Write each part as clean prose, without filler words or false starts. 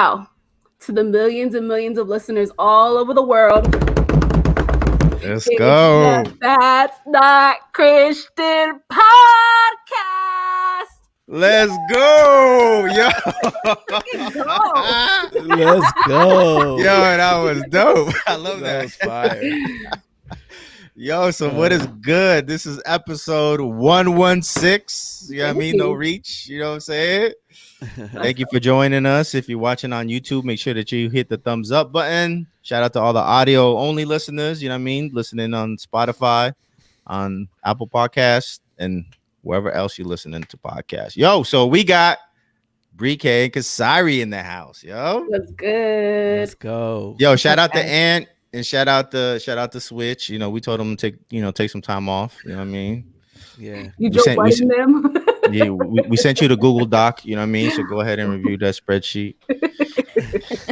now to the millions and millions of listeners all over the world. Let's go. That's Not Christian podcast. Let's go. Yo. Let's go. Yo, that was dope. I love that. That was fire. Yo, so what is good? This is episode 116. You know what I mean? No reach. You know what I'm saying? Thank you for joining us. If you're watching on YouTube, make sure that you hit the thumbs up button. Shout out to all the audio only listeners. You know what I mean? Listening on Spotify, on Apple Podcasts, and wherever else you're listening to podcasts. Yo, so we got Bree K and Kasari in the house. Yo, that's good. Let's go. Yo, shout out to Ant and shout out to Switch. You know, we told them to take some time off. You know what I mean? Yeah. You just letting them. Yeah, we sent you the Google Doc. You know what I mean? So go ahead and review that spreadsheet.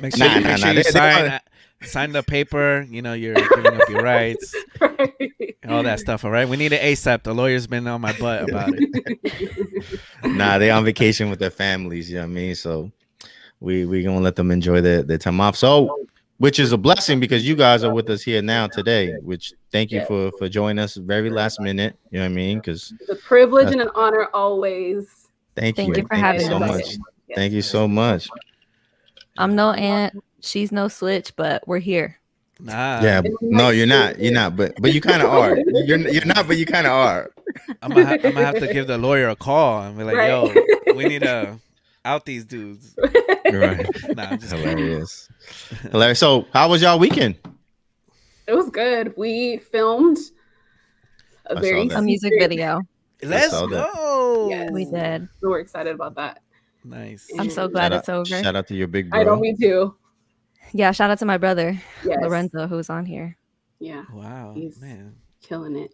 Make sure you sign the paper. You know, you're giving up your rights. Right. All that stuff. All right. We need it ASAP. The lawyer's been on my butt about it. Nah, they on vacation with their families. You know what I mean? So we gonna let them enjoy their time off. So, which is a blessing because you guys are with us here now today. Which thank you for joining us very last minute. You know what I mean? Because it's a privilege and an honor always. Thank you for having so us. much. Yes. Thank you so much. I'm no Aunt. She's no Switch, but we're here. Nah. Yeah, no, you're not. You're not. But you kind of are. You're not. But you kind of are. I'm gonna have to give the lawyer a call and be like, Right. yo, we need to out these dudes. Right. Nah, I'm just Hilarious. So, how was y'all weekend? It was good. We filmed I saw A music video. Let's saw that. go. Yes. We did. So we're excited about that. Nice. I'm so glad it's over. Shout out to your big bro. I know, me too. Yeah, shout out to my brother, Yes. Lorenzo, who's on here. Yeah, Wow, He's- man. killing it.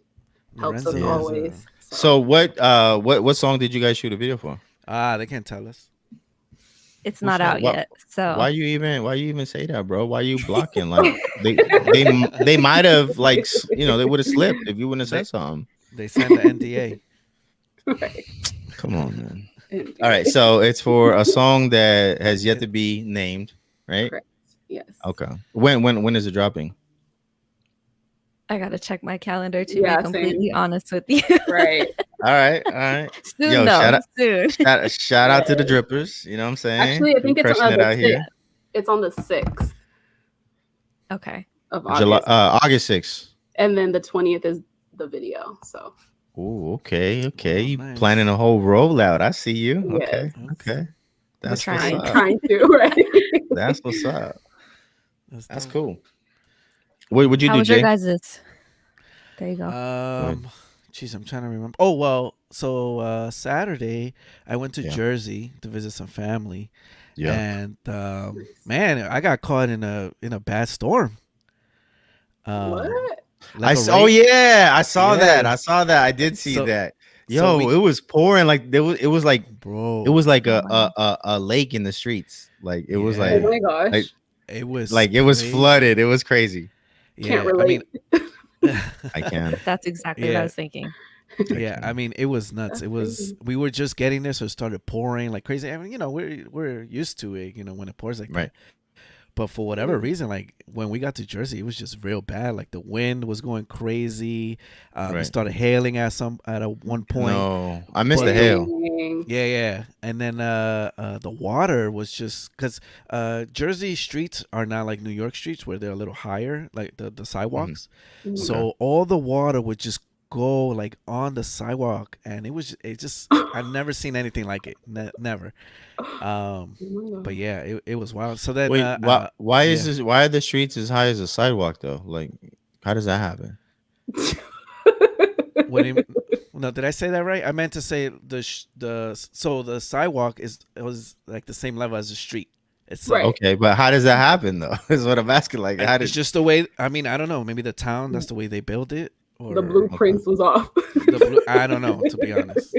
Helps Lorenzo us is, always. So what song did you guys shoot a video for? they can't tell us. It's not out Why- yet. So Why you even say that, bro? Why you blocking? Like they might have they would have slipped if you wouldn't have said something. They signed the NDA. Right. Come on, man. All right, so it's for a song that has yet to be named, right? Correct. Yes. Okay. When is it dropping? I gotta check my calendar to Yeah, be completely honest with you. Right. All right. Soon, Yo, though. Soon. Shout out to the drippers. You know what I'm saying? Actually, I think it's Crushing on it the out here. 6th. It's on the 6th Okay. of August. July, August 6th. And then the 20th is the video. So Oh, okay. Oh, You nice. planning a whole rollout. I see you. Yes. Okay. That's trying. what's up. trying to, right? That's what's up. That's dope. cool. What you How do, was Jay? your guys'? There you go. Jeez, I'm trying to remember. Oh well, so Saturday I went to Yeah. Jersey to visit some family. Yeah. And man, I got caught in a bad storm. What? Like a Oh rain- yeah, I saw Yeah. that. I did see So- that. so Yo, we- it was pouring like it was like bro. it was like a lake in the streets. Like it was Yeah. Oh like my gosh. like- It was it was crazy. flooded. It was crazy. Can't I relate. mean, I can. That's exactly what yeah. I was thinking. yeah, I mean, it was nuts. That's It was. crazy. We were just getting there, so it started pouring like crazy. I mean, we're used to it, when it pours like Right. that. But for whatever reason, like when we got to Jersey, it was just real bad. Like the wind was going crazy. It Right. started hailing at one point. No, I missed the But- hail. Dang. Yeah. And then the water was just because Jersey streets are not like New York streets where they're a little higher, like the sidewalks. So all the water would just go like on the sidewalk, and it just I've never seen anything like it. Never. But yeah, it was wild. So then Wait, why is yeah. this? Why are the streets as high as the sidewalk though? Like, how does that happen? what do you mean? No, did I say that right? I meant to say the sidewalk was like the same level as the street. It's Right. Okay, but how does that happen though? Is what I'm asking. Like, how It's does just the way. I mean, I don't know. Maybe the town. That's the way they build it. Or The blueprints was off. I don't know, to be honest.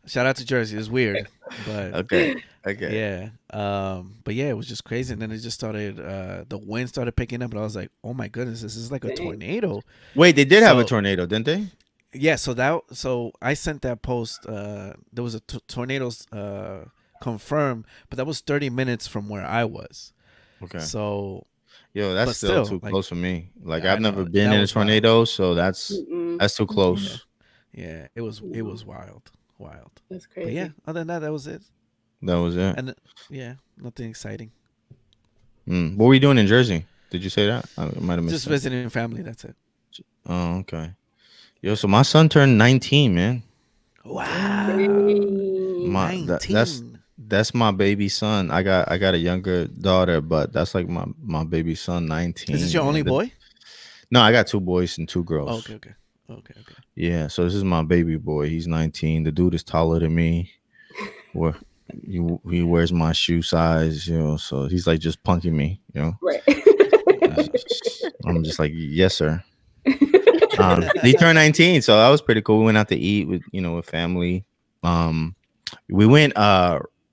Shout out to Jersey. It's weird, but Okay. yeah. But yeah, it was just crazy, and then it just started. The wind started picking up, and I was like, "Oh my goodness, this is like a Dang. tornado." Wait, they did have a So- tornado, didn't they? Yeah. So I sent that post. There was a tornadoes confirm, but that was 30 minutes from where I was. Okay. So, yo, that's but still still, too close for me. Like, yeah, I I've never know, been that in a was wild. tornado, so that's too Yeah, close. yeah, it was wild. That's But crazy. yeah, other than that, that was it. That was it. And yeah, nothing exciting. What were you doing in Jersey? Did you say that? I might have missed Just that. visiting family. That's it. Oh, okay. Yo, so my son turned 19, man. Wow. Dang. That's my baby son. I got a younger daughter, but that's like my baby son, 19. Is this your only boy? No, I got 2 boys and 2 girls. Oh, okay. Yeah, so this is my baby boy. He's 19. The dude is taller than me. Where he wears my shoe size, you know, so he's like just punking me, you know. Right. I'm just like, yes, sir. He turned 19, so that was pretty cool. We went out to eat with family. We went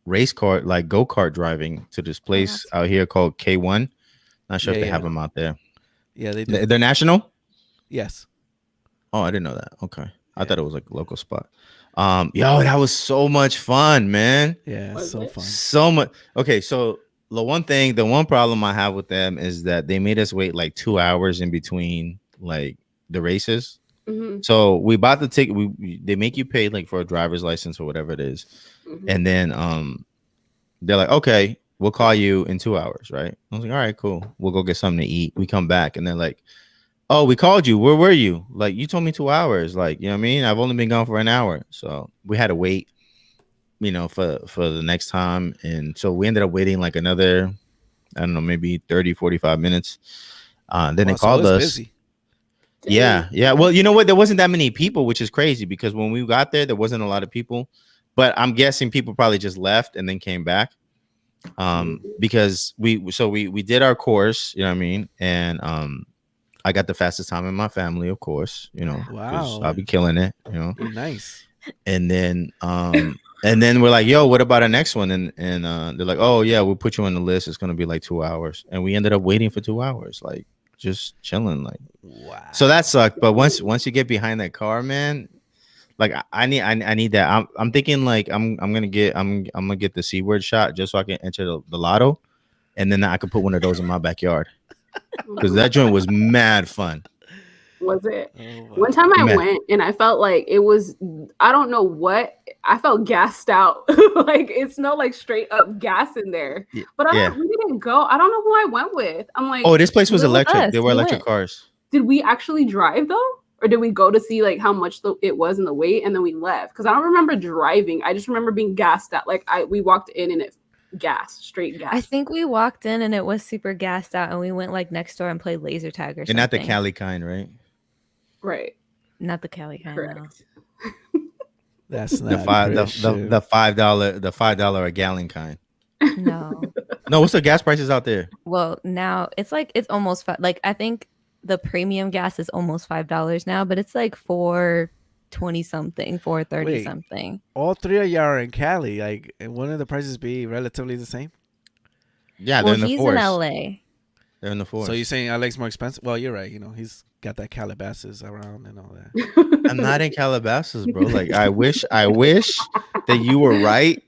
race car, like go-kart driving to this place out here called K1. Not sure if they have them out there. Yeah, they do. They're national? Yes. Oh, I didn't know that. Okay. I thought it was like a local spot. Yo, that was so much fun, man. Yeah, so fun. So much. Okay, so the one problem I have with them is that they made us wait like 2 hours in between like the races. So we bought the ticket. They make you pay like for a driver's license or whatever it is, and then they're like, okay, we'll call you in 2 hours, right? I was like, all right, cool. We'll go get something to eat. We come back and they're like, oh, we called you. Where were you? Like, you told me 2 hours. Like, you know what I mean? I've only been gone for an hour. So we had to wait, for the next time. And so we ended up waiting like another, I don't know, maybe 30, 45 minutes. Then they called us. Busy. Yeah. Well, you know what? There wasn't that many people, which is crazy because when we got there wasn't a lot of people. But I'm guessing people probably just left and then came back. Because we did our course, you know what I mean? And I got the fastest time in my family, of course, Wow. I'll be killing it, Nice. And then we're like, yo, what about our next one? And they're like, oh yeah, we'll put you on the list. It's gonna be like 2 hours, and we ended up waiting for 2 hours, like just chilling, like. Wow. So that sucked. But once you get behind that car, man, like I need that. I'm thinking like I'm gonna get the C word shot just so I can enter the lotto, and then I could put one of those in my backyard. Because that joint was mad fun. Was it? Oh, One time I went and I felt like it was, I don't know what, I felt gassed out. Like it smelled like straight up gas in there. But we didn't go. I don't know who I went with. I'm like, oh, this place was electric. There were electric cars. Did we actually drive though? Or did we go to see like how much it was in the wait and then we left? Because I don't remember driving. I just remember being gassed out. Like we walked in and it straight gas. I think we walked in and it was super gassed out, and we went like next door and played laser tag or something. And not the Cali kind, right? Right. Not the Cali kind. Correct. No. That's not the $5 a gallon kind. No. No, what's the gas prices out there? Well, now it's almost like I think the premium gas is almost $5 now, but it's like $4.20 something, $4.30 something. All three of y'all are in Cali. Like, wouldn't the prices be relatively the same? Yeah, they're in the he's force. in LA. They're in the force. So you're saying LA's more expensive? Well, you're right. He's got that Calabasas around and all that. I'm not in Calabasas, bro. Like, I wish that you were right.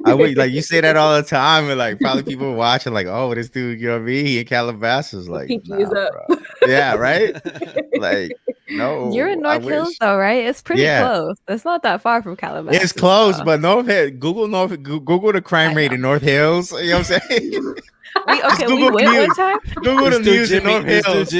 I would, like, you say that all the time, and like probably people watching like, oh, this dude, you know what I mean? He in Calabasas, like, nah, bro. Yeah, right. Like, no, you're in North Hills though, right? It's pretty close. It's not that far from Calabasas. It's close, but North Hills. Google the crime rate in North Hills. You know what I'm saying? We went one time. Google the news in North Hills.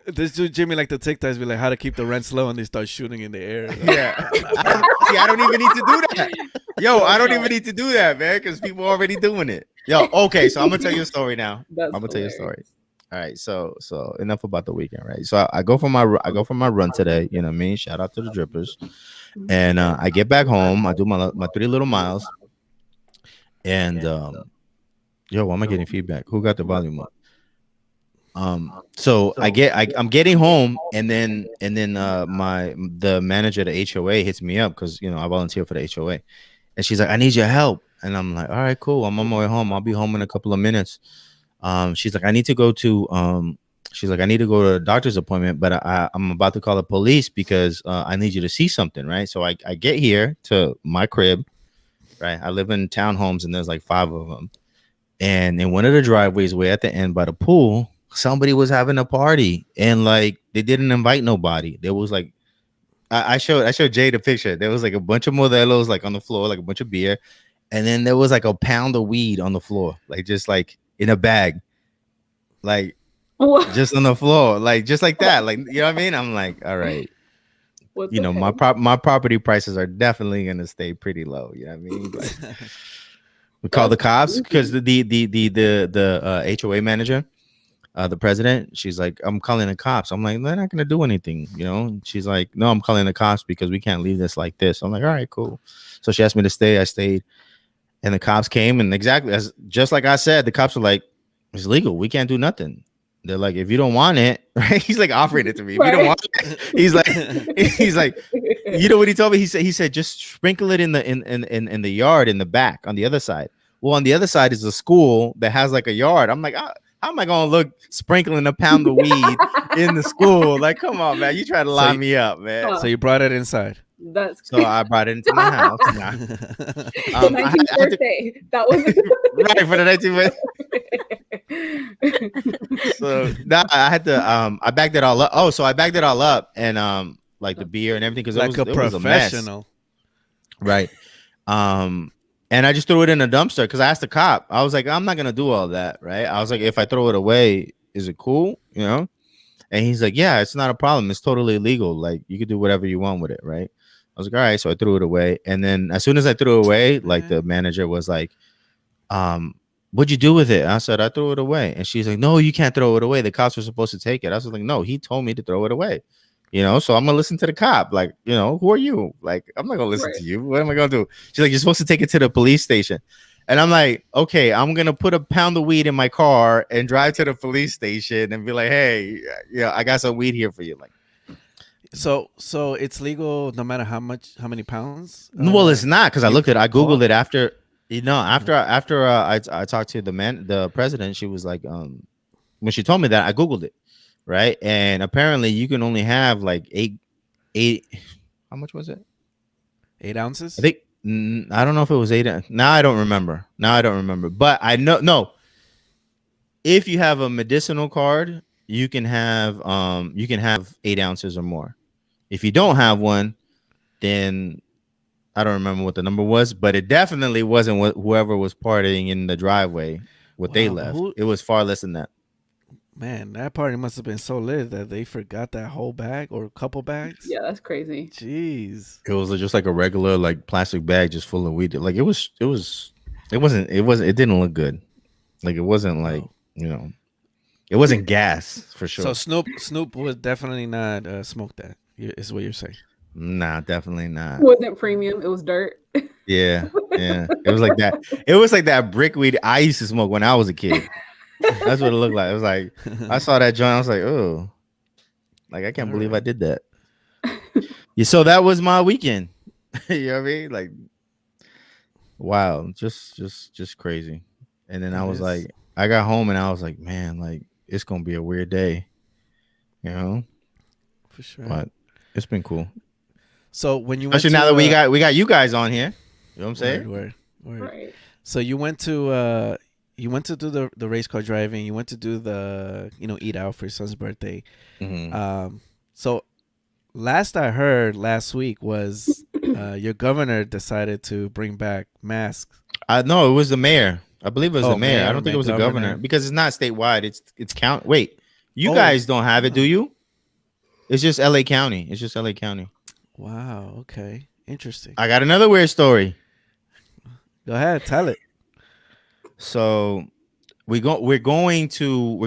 This dude Jimmy like the TikToks be like how to keep the rent slow, and they start shooting in the air. Yeah, I don't even need to do that. Yo, I don't even need to do that, man, because people are already doing it. Yo, okay, so I'm gonna tell you a story now. Tell you a story. All right, so enough about the weekend, right? So I go for my run today. You know what I mean? Shout out to the drippers. And I get back home. I do my 3 little miles. And yo, why am I getting feedback? Who got the volume up? So I'm getting home, and then the manager of the HOA hits me up because I volunteer for the HOA, and she's like, I need your help, and I'm like, all right, cool. I'm on my way home. I'll be home in a couple of minutes. She's like, I need to go to a doctor's appointment, but I'm about to call the police because I need you to see something, right? So I get here to my crib, right? I live in townhomes, and there's like 5 of them. And in one of the driveways way at the end by the pool, somebody was having a party, and like they didn't invite nobody. There was like I showed Jay the picture. There was like a bunch of Modelo's like on the floor, like a bunch of beer, and then there was like a pound of weed on the floor, like just like in a bag, like just on the floor, like just like that, like you know what I mean? I'm like, all right, you know, my property prices are definitely gonna stay pretty low. You know what I mean? Like, we call the cops because the HOA manager, the president, she's like, I'm calling the cops. I'm like, they're not gonna do anything, you know. And she's like, no, I'm calling the cops because we can't leave this like this. I'm like, all right, cool. So she asked me to stay. I stayed, and the cops came, and exactly as just like I said, the cops were like, it's legal. We can't do nothing. They're like, if you don't want it, right? He's like offering it to me. If you don't want it, he's like, you know what he told me? He said, just sprinkle it in the yard in the back on the other side. Well, on the other side is a school that has like a yard. I'm like, how am I gonna look sprinkling a pound of weed in the school? Like, come on, man, you try to line me up, man. So you brought it inside. So I brought it into my house. The 19th birthday. That was right for the 19th birthday. So now I had to I backed it all up. Oh, so I backed it all up, and like the beer and everything, because like it was a professional, right? And I just threw it in a dumpster because I asked the cop. I was like, I'm not gonna do all that, right? I was like, if I throw it away, is it cool, you know? And he's like, yeah, it's not a problem. It's totally legal. Like, you could do whatever you want with it, right? I was like, all right. So I threw it away, and then as soon as I threw it away, like the manager was like, what'd you do with it? I said, I threw it away. And she's like, no, you can't throw it away. The cops were supposed to take it. I was like, no, he told me to throw it away. You know, so I'm gonna listen to the cop. Like, you know, who are you? Like, I'm not gonna listen to you. What am I gonna do? She's like, you're supposed to take it to the police station. And I'm like, okay, I'm gonna put a pound of weed in my car and drive to the police station and be like, hey, yeah, I got some weed here for you. Like, so it's legal no matter how many pounds? Well, it's not, because I Googled it after. You know, after I talked to the president, she was like, when she told me that, I Googled it, right? And apparently you can only have like eight, how much was it? 8 ounces? I think, I don't know if it was 8. Now I don't remember. But I know, no, if you have a medicinal card, you can have 8 ounces or more. If you don't have one, then I don't remember what the number was, but it definitely wasn't what whoever was partying in the driveway, they left. It was far less than that. Man, that party must have been so lit that they forgot that whole bag or a couple bags. Yeah, that's crazy. Jeez. It was just like a regular like plastic bag just full of weed. Like it didn't look good. Like it wasn't like, you know, it wasn't gas for sure. So Snoop would definitely not smoke that, is what you're saying. Nah, definitely not. It wasn't premium. It was dirt. Yeah. It was like that. It was like that brick weed I used to smoke when I was a kid. That's what it looked like. It was like, I saw that joint. I was like, oh, like I can't believe I did that. Yeah, so that was my weekend. You know what I mean? Like, wow, just crazy. And then I was like, I got home and I was like, man, like it's gonna be a weird day, you know? For sure. But it's been cool. So when you especially now that we got you guys on here, you know what I'm saying? Word. Right. So you went to do the race car driving. You went to do the eat out for your son's birthday. Mm-hmm. So last I heard last week was your governor decided to bring back masks. No, it was the mayor. I believe it was the mayor. I don't think it was the governor, because it's not statewide. It's count. Wait, you guys don't have it, do you? It's just LA County. Wow. Okay. Interesting. I got another weird story. Go ahead, tell it. So we're going to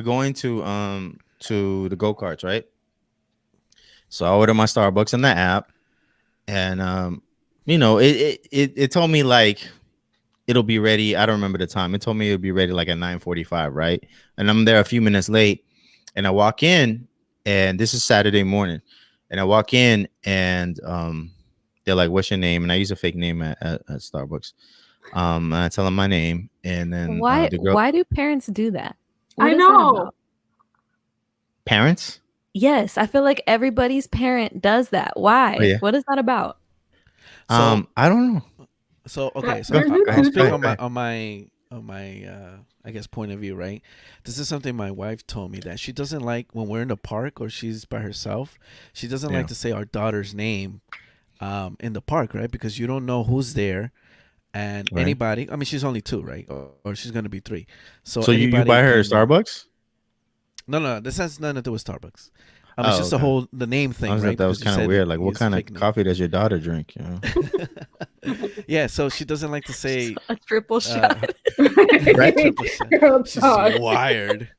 the go-karts, right? So I ordered my Starbucks in the app, and it told me like it'll be ready. I don't remember the time. It told me it'll be ready like at 9:45, right? And I'm there a few minutes late, and I walk in, and this is Saturday morning, and I walk in, and they're like, "What's your name?" And I use a fake name at Starbucks. And I tell them my name, and then why do parents do that? I know. Parents? Yes, I feel like everybody's parent does that. Why? Oh, yeah. What is that about? I don't know. So okay, so There's I'll a speak difference. on my I guess point of view, right? This is something my wife told me that she doesn't like when we're in the park or she's by herself. She doesn't Yeah. like to say our daughter's name in the park, right? Because you don't know who's there and Right. anybody. I mean, she's only 2, right? Or she's gonna be 3. So So you anybody buy her can. Starbucks? No. This has nothing to do with Starbucks. It's Oh, just okay. the name I thing, was right? that was Because you kind of said weird. Like, what use a kind of fake name. coffee does your daughter drink? You know? Yeah, so she doesn't like to say A triple shot. triple shot. Girl She's talk. wired.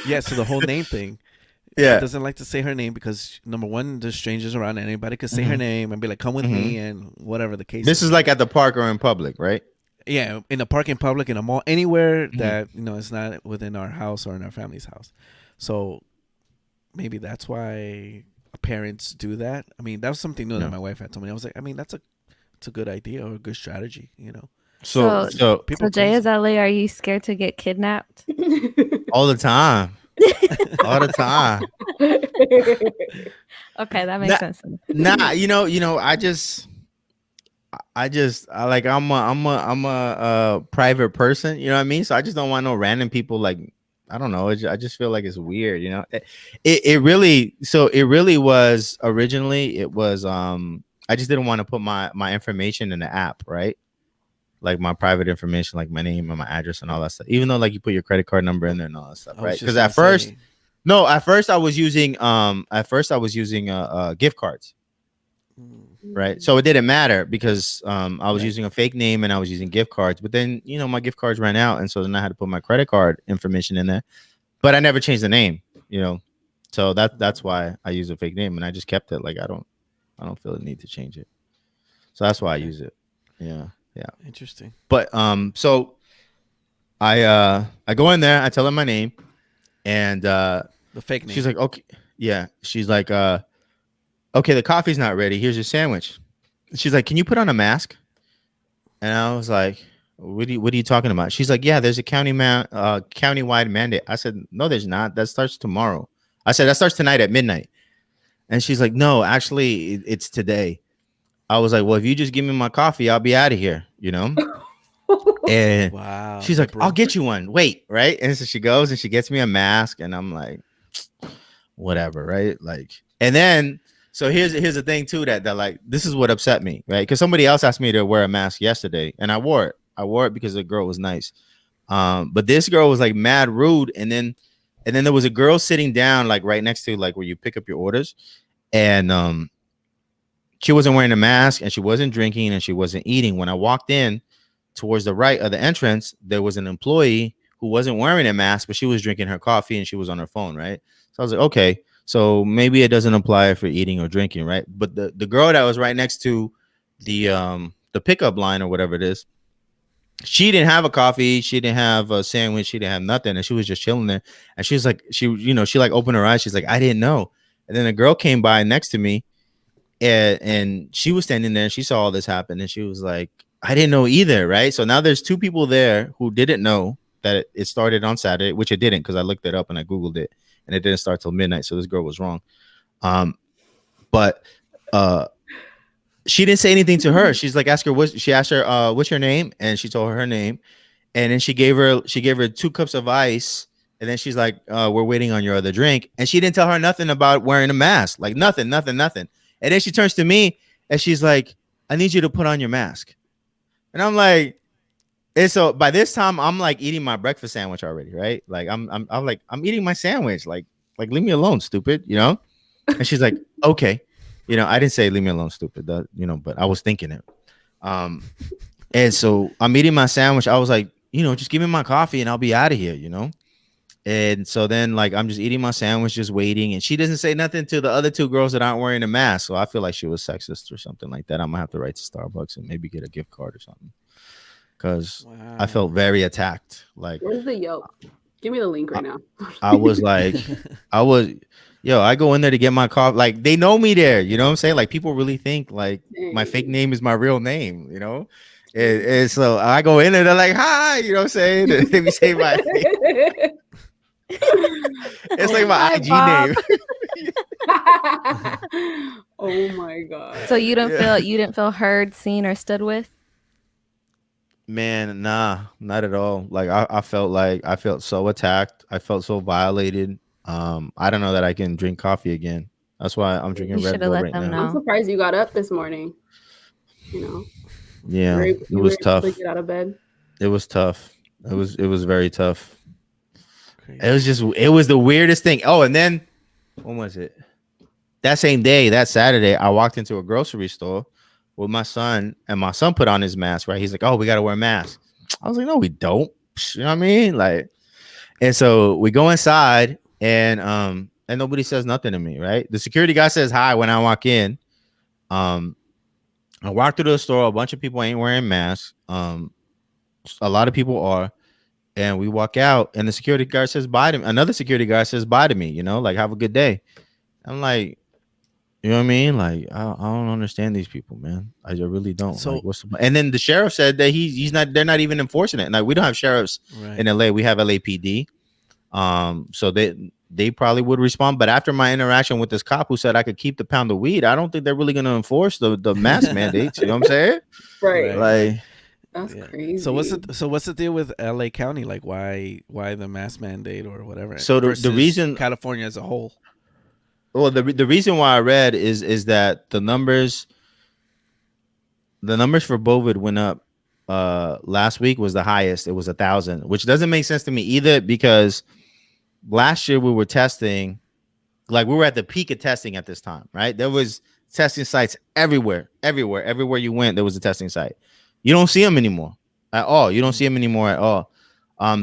Yeah, so the whole name thing. She Yeah. doesn't like to say her name because number one, there's strangers around. And anybody could say her name and be like, "Come with me," and whatever the case. This is like at the park or in public, right? Yeah, in a park, in public, in a mall, anywhere that it's not within our house or in our family's house. So maybe that's why parents do that. I mean, that was something new that my wife had told me. I was like, I mean, it's a good idea or a good strategy, you know. So people So Jay Azali, are you scared to get kidnapped? all the time. All the time. Okay, that makes sense. Nah, you know, I'm a private person, you know what I mean? So I just don't want no random people, like, I don't know. I just feel like it's weird, you know. It really was originally, it was I just didn't want to put my information in the app, right? Like my private information, like my name and my address and all that stuff. Even though like you put your credit card number in there and all that stuff, right? Because at first I was using gift cards. Right. So it didn't matter because I was using a fake name and I was using gift cards. But then, you know, my gift cards ran out. And so then I had to put my credit card information in there. But I never changed the name, you know. So that's why I use a fake name, and I just kept it. Like I don't feel the need to change it. So that's why I use it. Yeah. Yeah. Interesting. But so I go in there, I tell her my name, and the fake name. She's like, okay, yeah. She's like, okay, the coffee's not ready. Here's your sandwich. She's like, can you put on a mask? And I was like, what are you talking about? She's like, yeah, there's a countywide mandate. I said, no, there's not. That starts tomorrow. I said, that starts tonight at midnight. And she's like, no, actually, it's today. I was like, well, if you just give me my coffee, I'll be out of here, you know? And wow, she's like, I'll get you one. Wait, right? And so she goes and she gets me a mask, and I'm like, whatever, right? Like, and then so here's the thing too that like this is what upset me, right? Because somebody else asked me to wear a mask yesterday, and I wore it. I wore it because the girl was nice, but this girl was like mad rude, and then there was a girl sitting down like right next to like where you pick up your orders, and she wasn't wearing a mask, and she wasn't drinking, and she wasn't eating. When I walked in towards the right of the entrance, there was an employee who wasn't wearing a mask, but she was drinking her coffee and she was on her phone, right? So I was like, okay, so maybe it doesn't apply for eating or drinking, right? But the girl that was right next to the pickup line or whatever it is, she didn't have a coffee, she didn't have a sandwich, she didn't have nothing, and she was just chilling there. And she was like, she like opened her eyes, she's like, I didn't know. And then a girl came by next to me, and she was standing there and she saw all this happen, and she was like, I didn't know either, right? So now there's 2 people there who didn't know that it started on Saturday, which it didn't, because I looked it up and I Googled it, and it didn't start till midnight. So this girl was wrong. But she didn't say anything to her. She's like, asked her what's your name? And she told her name. And then she gave her 2 cups of ice. And then she's like, we're waiting on your other drink. And she didn't tell her nothing about wearing a mask, like nothing. And then she turns to me and she's like, I need you to put on your mask. And I'm like, and so by this time I'm like eating my breakfast sandwich already, right? Like I'm eating my sandwich, like leave me alone, stupid, you know? And she's like, okay, you know, I didn't say leave me alone, stupid, you know, but I was thinking it. And so I'm eating my sandwich. I was like, you know, just give me my coffee and I'll be out of here, you know? And so then like I'm just eating my sandwich, just waiting, and she doesn't say nothing to the other 2 girls that aren't wearing a mask. So I feel like she was sexist or something like that. I'm gonna have to write to Starbucks and maybe get a gift card or something, because I felt very attacked. Like, where's the Yelp? Give me the link right now. I was like, I go in there to get my coffee. Like, they know me there, you know what I'm saying? Like, people really think like my fake name is my real name, you know? And so I go in there, they're like, hi, you know what I'm saying? They be saying my name. It's like my IG name. Oh my god. So you didn't feel heard, seen, or stood with? Man, nah, not at all. Like I felt so attacked. I felt so violated. I don't know that I can drink coffee again. That's why I'm drinking Red Bull right now. I'm surprised you got up this morning. You know. Yeah, it was tough. To get out of bed. It was tough. It was very tough. Crazy. It was the weirdest thing. Oh, and then when was it? That same day, that Saturday, I walked into a grocery store with my son, and my son put on his mask, right? He's like, "Oh, we got to wear masks." I was like, "No, we don't." You know what I mean? Like, and so we go inside, and nobody says nothing to me, right? The security guy says hi when I walk in. I walk through the store, a bunch of people ain't wearing masks. A lot of people are, and we walk out, and the security guard says bye to me. Another security guard says bye to me, like, have a good day. I'm like, you know what I mean? Like, I don't understand these people, man. I really don't. So, like, what's and then the sheriff said that he's not. They're not even enforcing it. Like, we don't have sheriffs in LA. We have LAPD. So they probably would respond. But after my interaction with this cop who said I could keep the pound of weed, I don't think they're really going to enforce the mask mandates. You know what I'm saying? Right. Like, that's crazy. So what's the deal with LA County? Like, why the mask mandate or whatever? So the reason California as a whole. Well, the reason why I read is that the numbers for COVID went up. Last week was the highest. It was 1,000, which doesn't make sense to me either, because last year we were testing, like, we were at the peak of testing at this time, right? There was testing sites everywhere you went. There was a testing site. You don't see them anymore at all.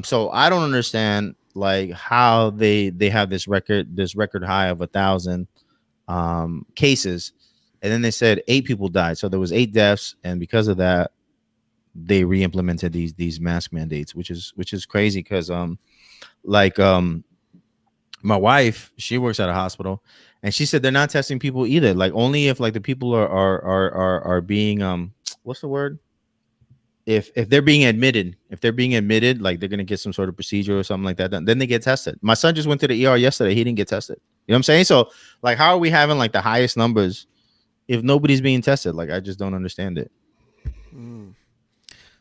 So I don't understand, like, how they have this record high of 1,000 cases, and then they said 8 people died. So there was 8 deaths, and because of that, they re-implemented these mask mandates, which is crazy, because my wife, she works at a hospital, and she said they're not testing people either. Like, only if, like, the people are being what's the word? If they're being admitted, like, they're gonna get some sort of procedure or something like that, then they get tested. My son just went to the ER yesterday. He didn't get tested. You know what I'm saying? So, like, how are we having, like, the highest numbers if nobody's being tested? Like, I just don't understand it.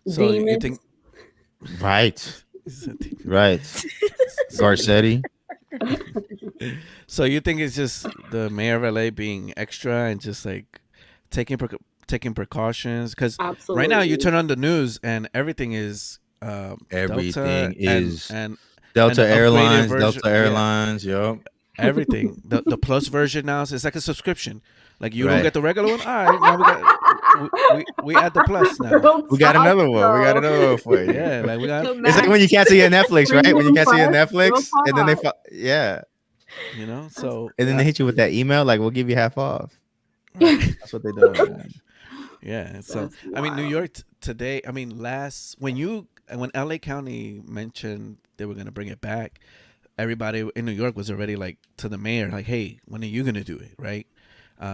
So you think, right? Garcetti. So you think it's just the mayor of LA being extra and just, like, taking precautions? Because right now you turn on the news and everything is everything Delta is and Delta Airlines. Yep. Everything. The plus version now, so it's like a subscription. Like, you don't get the regular one. All right, now we add the plus now. We got another one. For you. Yeah, like, we got. It's like when you can't see a Netflix, right? When you can't see a Netflix, and then So and then they hit you with that email, like, we'll give you half off. That's what they do. Yeah. So I mean, New York today. I mean, when LA County mentioned they were gonna bring it back, everybody in New York was already, like, to the mayor, like, hey, when are you gonna do it, right?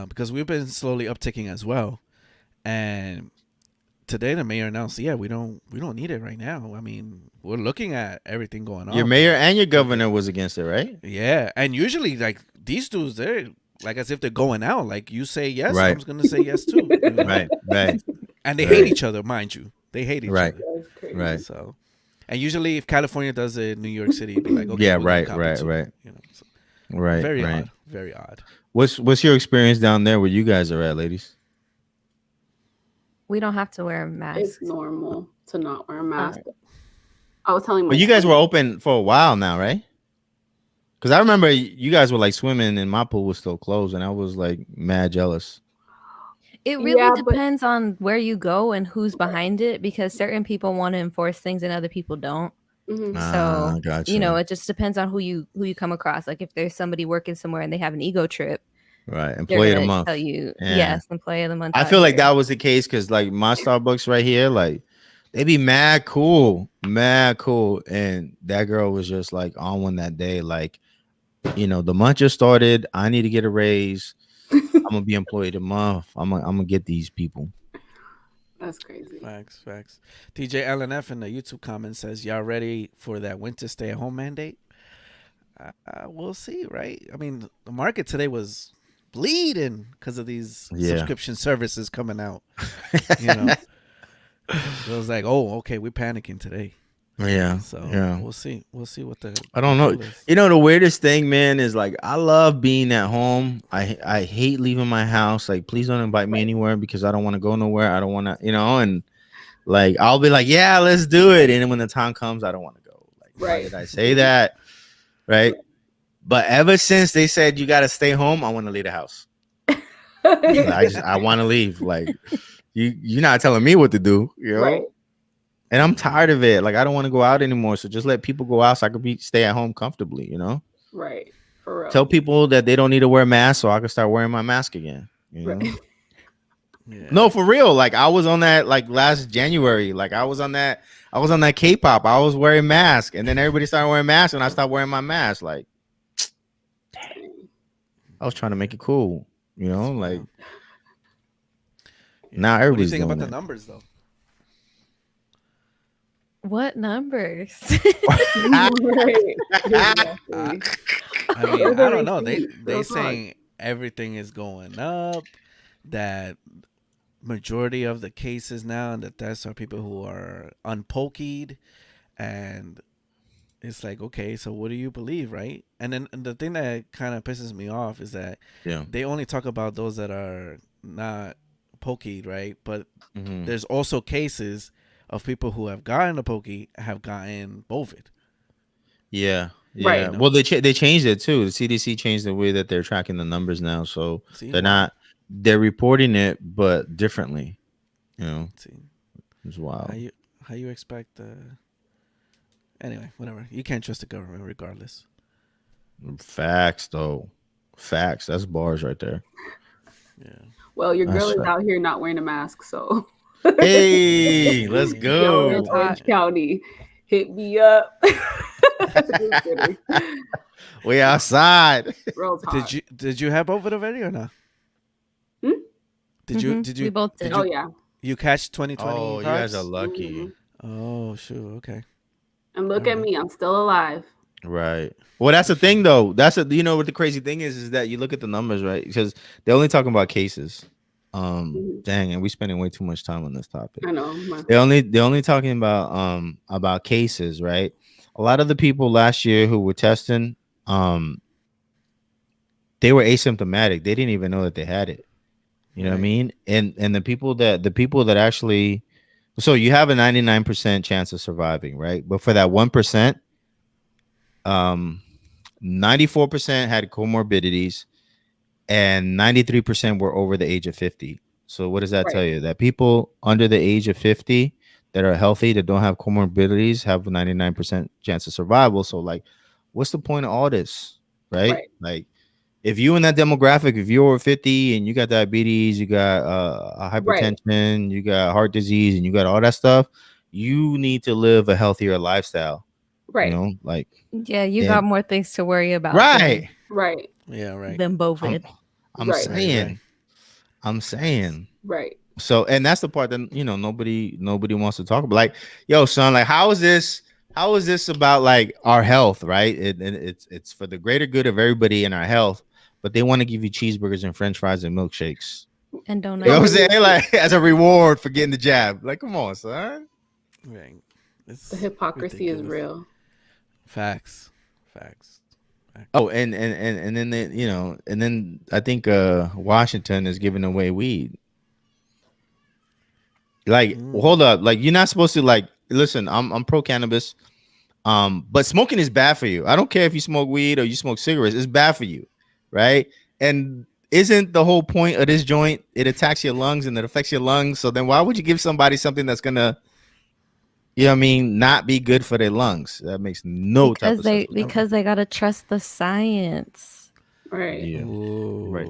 Because we've been slowly upticking as well, and today the mayor announced, we don't need it right now. I mean, we're looking at everything going on. Your mayor and your governor was against it, right? Yeah, and usually, like, these dudes, they're like as if they're going out. Like, you say yes, right. I'm gonna say yes too. Right. And they hate each other, mind you. They hate each other. Right. So, and usually, if California does it, New York City would be like, okay, yeah, right. So, right. Very odd. Very odd. What's your experience down there where you guys are at, ladies? We don't have to wear a mask. It's normal to not wear a mask. I was telling my But you guys were open for a while now, right? Because I remember you guys were, like, swimming and my pool was still closed, and I was, like, mad jealous. It really depends on where you go and who's behind it, because certain people want to enforce things and other people don't. Mm-hmm. So, gotcha. it just depends on who you come across. Like, if there's somebody working somewhere and they have an ego trip, right? Employee of the month. Tell you, yes, employee of the month. I feel like that was the case because, like, my Starbucks right here, like, they be mad cool, and that girl was just, like, on one that day, like, the month just started. I need to get a raise. I'm gonna be employee of the month. I'm gonna get these people. That's crazy. Facts. TJ LNF in the YouTube comment says, y'all ready for that winter stay-at-home mandate? We'll see, right? I mean, the market today was bleeding because of these subscription services coming out. You know, it was like, oh, okay, we're panicking today. Yeah. So we'll see. We'll see what the. I don't know. You know, the weirdest thing, man, is like I love being at home. I hate leaving my house. Like, please don't invite me anywhere because I don't want to go nowhere. I don't want to, and like I'll be like, yeah, let's do it. And then when the time comes, I don't want to go. Like, why did I say that? Right. But ever since they said you got to stay home, I want to leave the house. I want to leave. Like, you're not telling me what to do, Right. And I'm tired of it. Like, I don't want to go out anymore. So just let people go out so I could stay at home comfortably, Right. For real. Tell people that they don't need to wear masks so I can start wearing my mask again. Right. Yeah. No, for real. Like, I was on that like last January. Like, I was on that K-pop. I was wearing masks, and then everybody started wearing masks, and I stopped wearing my mask. Like, dang. I was trying to make it cool, like. Now everybody's. What do you think about the numbers, though? What numbers? I don't know. They saying everything is going up. That majority of the cases now and the deaths are people who are unpokeyed, and it's like, okay, so what do you believe, right? And then the thing that kind of pisses me off is that they only talk about those that are not pokeyed, right? But there's also cases of people who have gotten a pokey have gotten COVID. Yeah. Right. Well, they changed it too. The CDC changed the way that they're tracking the numbers now, so they're reporting it but differently. It's wild. How you expect? Anyway, whatever. You can't trust the government regardless. Facts, though. Facts. That's bars right there. Yeah. Well, your girl is out here not wearing a mask, so. Hey, let's go. Orange County, hit me up. We outside. Did you have COVID already or not? Did you? We both did. Oh yeah. You catch 2020? Oh, you guys are lucky. Oh shoot. Okay. And look at me, I'm still alive. Right. Well, that's the thing, though. What the crazy thing is that you look at the numbers, right? Because they're only talking about cases. Dang, and we're spending way too much time on this topic. I know. They're only talking about cases, right? A lot of the people last year who were testing, they were asymptomatic. They didn't even know that they had it. You know what I mean? And the people that actually, so you have a 99% chance of surviving, right? But for that 1%, 94% had comorbidities, and 93% were over the age of 50. So what does that tell you? That people under the age of 50 that are healthy, that don't have comorbidities, have a 99% chance of survival. So like, what's the point of all this, right? Like, if you in that demographic, if you're over 50 and you got diabetes, you got hypertension, you got heart disease, and you got all that stuff, you need to live a healthier lifestyle. Right. Like. Yeah, you got more things to worry about. Right. Right. Yeah, right. Than COVID. I'm saying. Right. So, and that's the part that nobody wants to talk about. Like, yo, son, like, how is this about like our health, right? It's for the greater good of everybody in our health, but they want to give you cheeseburgers and French fries and milkshakes. And donuts. You know what I'm saying? Like, as a reward for getting the jab. Like, come on, son. Right. The hypocrisy is real. Facts. Oh, and then and then I think Washington is giving away weed. Like, hold up, like you're not supposed to like. Listen, I'm pro cannabis, but smoking is bad for you. I don't care if you smoke weed or you smoke cigarettes; it's bad for you, right? And isn't the whole point of this joint? It attacks your lungs and it affects your lungs. So then, why would you give somebody something that's gonna, not be good for their lungs? That makes no sense. Because they gotta trust the science. Right. Yeah. Ooh, right.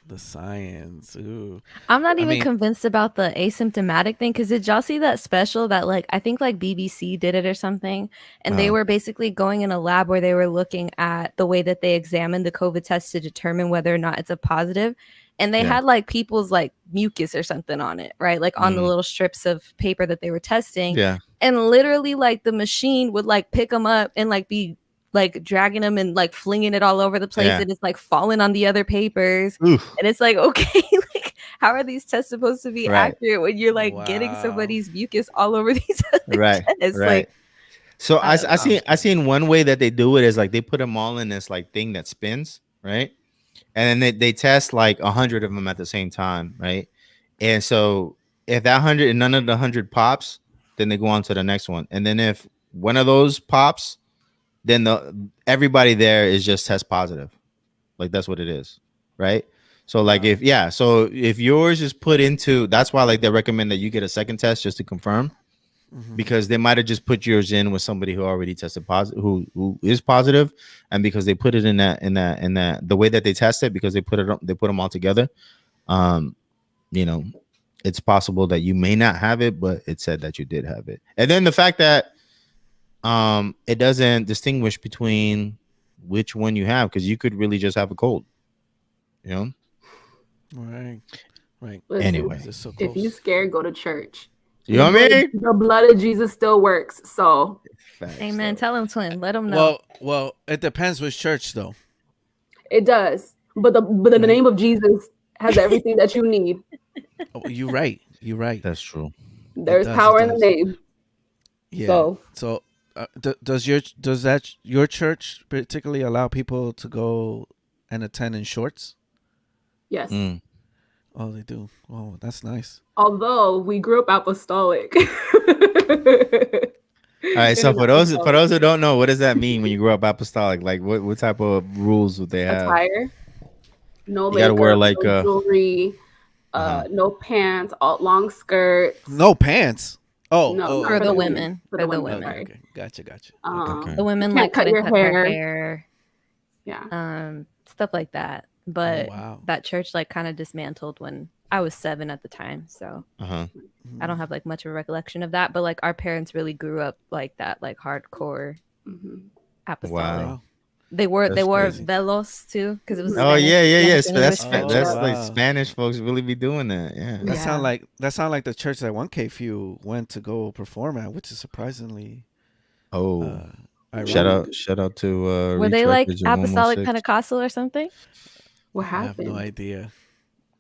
The science. Ooh. I'm not even convinced about the asymptomatic thing, because did y'all see that special that like I think like BBC did it or something, and they were basically going in a lab where they were looking at the way that they examined the COVID test to determine whether or not it's a positive. And they had like people's like mucus or something on it, right? Like on the little strips of paper that they were testing. Yeah. And literally like the machine would like pick them up and like be like dragging them and like flinging it all over the place, and it's like falling on the other papers. Oof. And it's like, okay, like how are these tests supposed to be accurate when you're like getting somebody's mucus all over these other tests? Like, so I seen one way that they do it is like they put them all in this like thing that spins, right? And then they test like 100 of them at the same time, right? And so if that 100 and none of the 100 pops, then they go on to the next one. And then if one of those pops, then everybody there is just test positive. Like that's what it is, right? So like if yours is put into, that's why like they recommend that you get a second test just to confirm. Because they might have just put yours in with somebody who already tested positive, who is positive, and because they put it in that the way that they test it, because they put them all together, you know, it's possible that you may not have it, but it said that you did have it. And then the fact that it doesn't distinguish between which one you have, because you could really just have a cold, you know. Right. Listen, anyway, if you're scared, go to church. You know what I mean? The blood of Jesus still works. So, amen. Tell him, twin. Let him know. Well, it depends which church, though. It does, but the name of Jesus has everything that you need. Oh, you're right. That's true. There's power in the name. Yeah. So does your church particularly allow people to go and attend in shorts? Yes. Oh, they do. Oh, that's nice. Although we grew up apostolic. All right. So for those who don't know, what does that mean when you grow up apostolic? Like what type of rules would they have? Attire. No makeup, gotta wear like no jewelry, no pants, long skirts. No pants. No, for the women. For the women. Okay. Gotcha. The women like cut your cut their hair. Yeah. Stuff like that. But that church like kind of dismantled when I was 7 at the time. So I don't have like much of a recollection of that. But like our parents really grew up like that, like hardcore apostolic. Wow. They wore velos too, because it was. That's like Spanish folks really be doing that. Yeah. That sound like the church that 1KPHEW went to go perform at, which is surprisingly. Shout out to. Were they like apostolic Pentecostal or something? What happened? I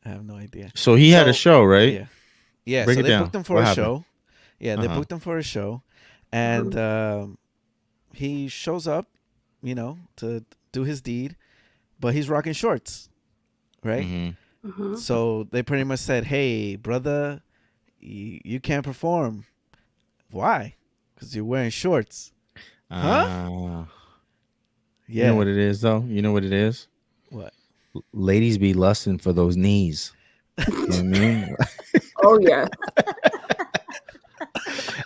have no idea. So he had a show, right? Yeah. Break so it they down. booked him for a show. Yeah, they booked him for a show, and he shows up, you know, to do his deed, but he's rocking shorts, right? So they pretty much said, "Hey, brother, you can't perform. Why? Because you're wearing shorts." Huh? You know what it is, though? You know what it is? What? Ladies be lusting for those knees. You know what I mean? Oh, yeah.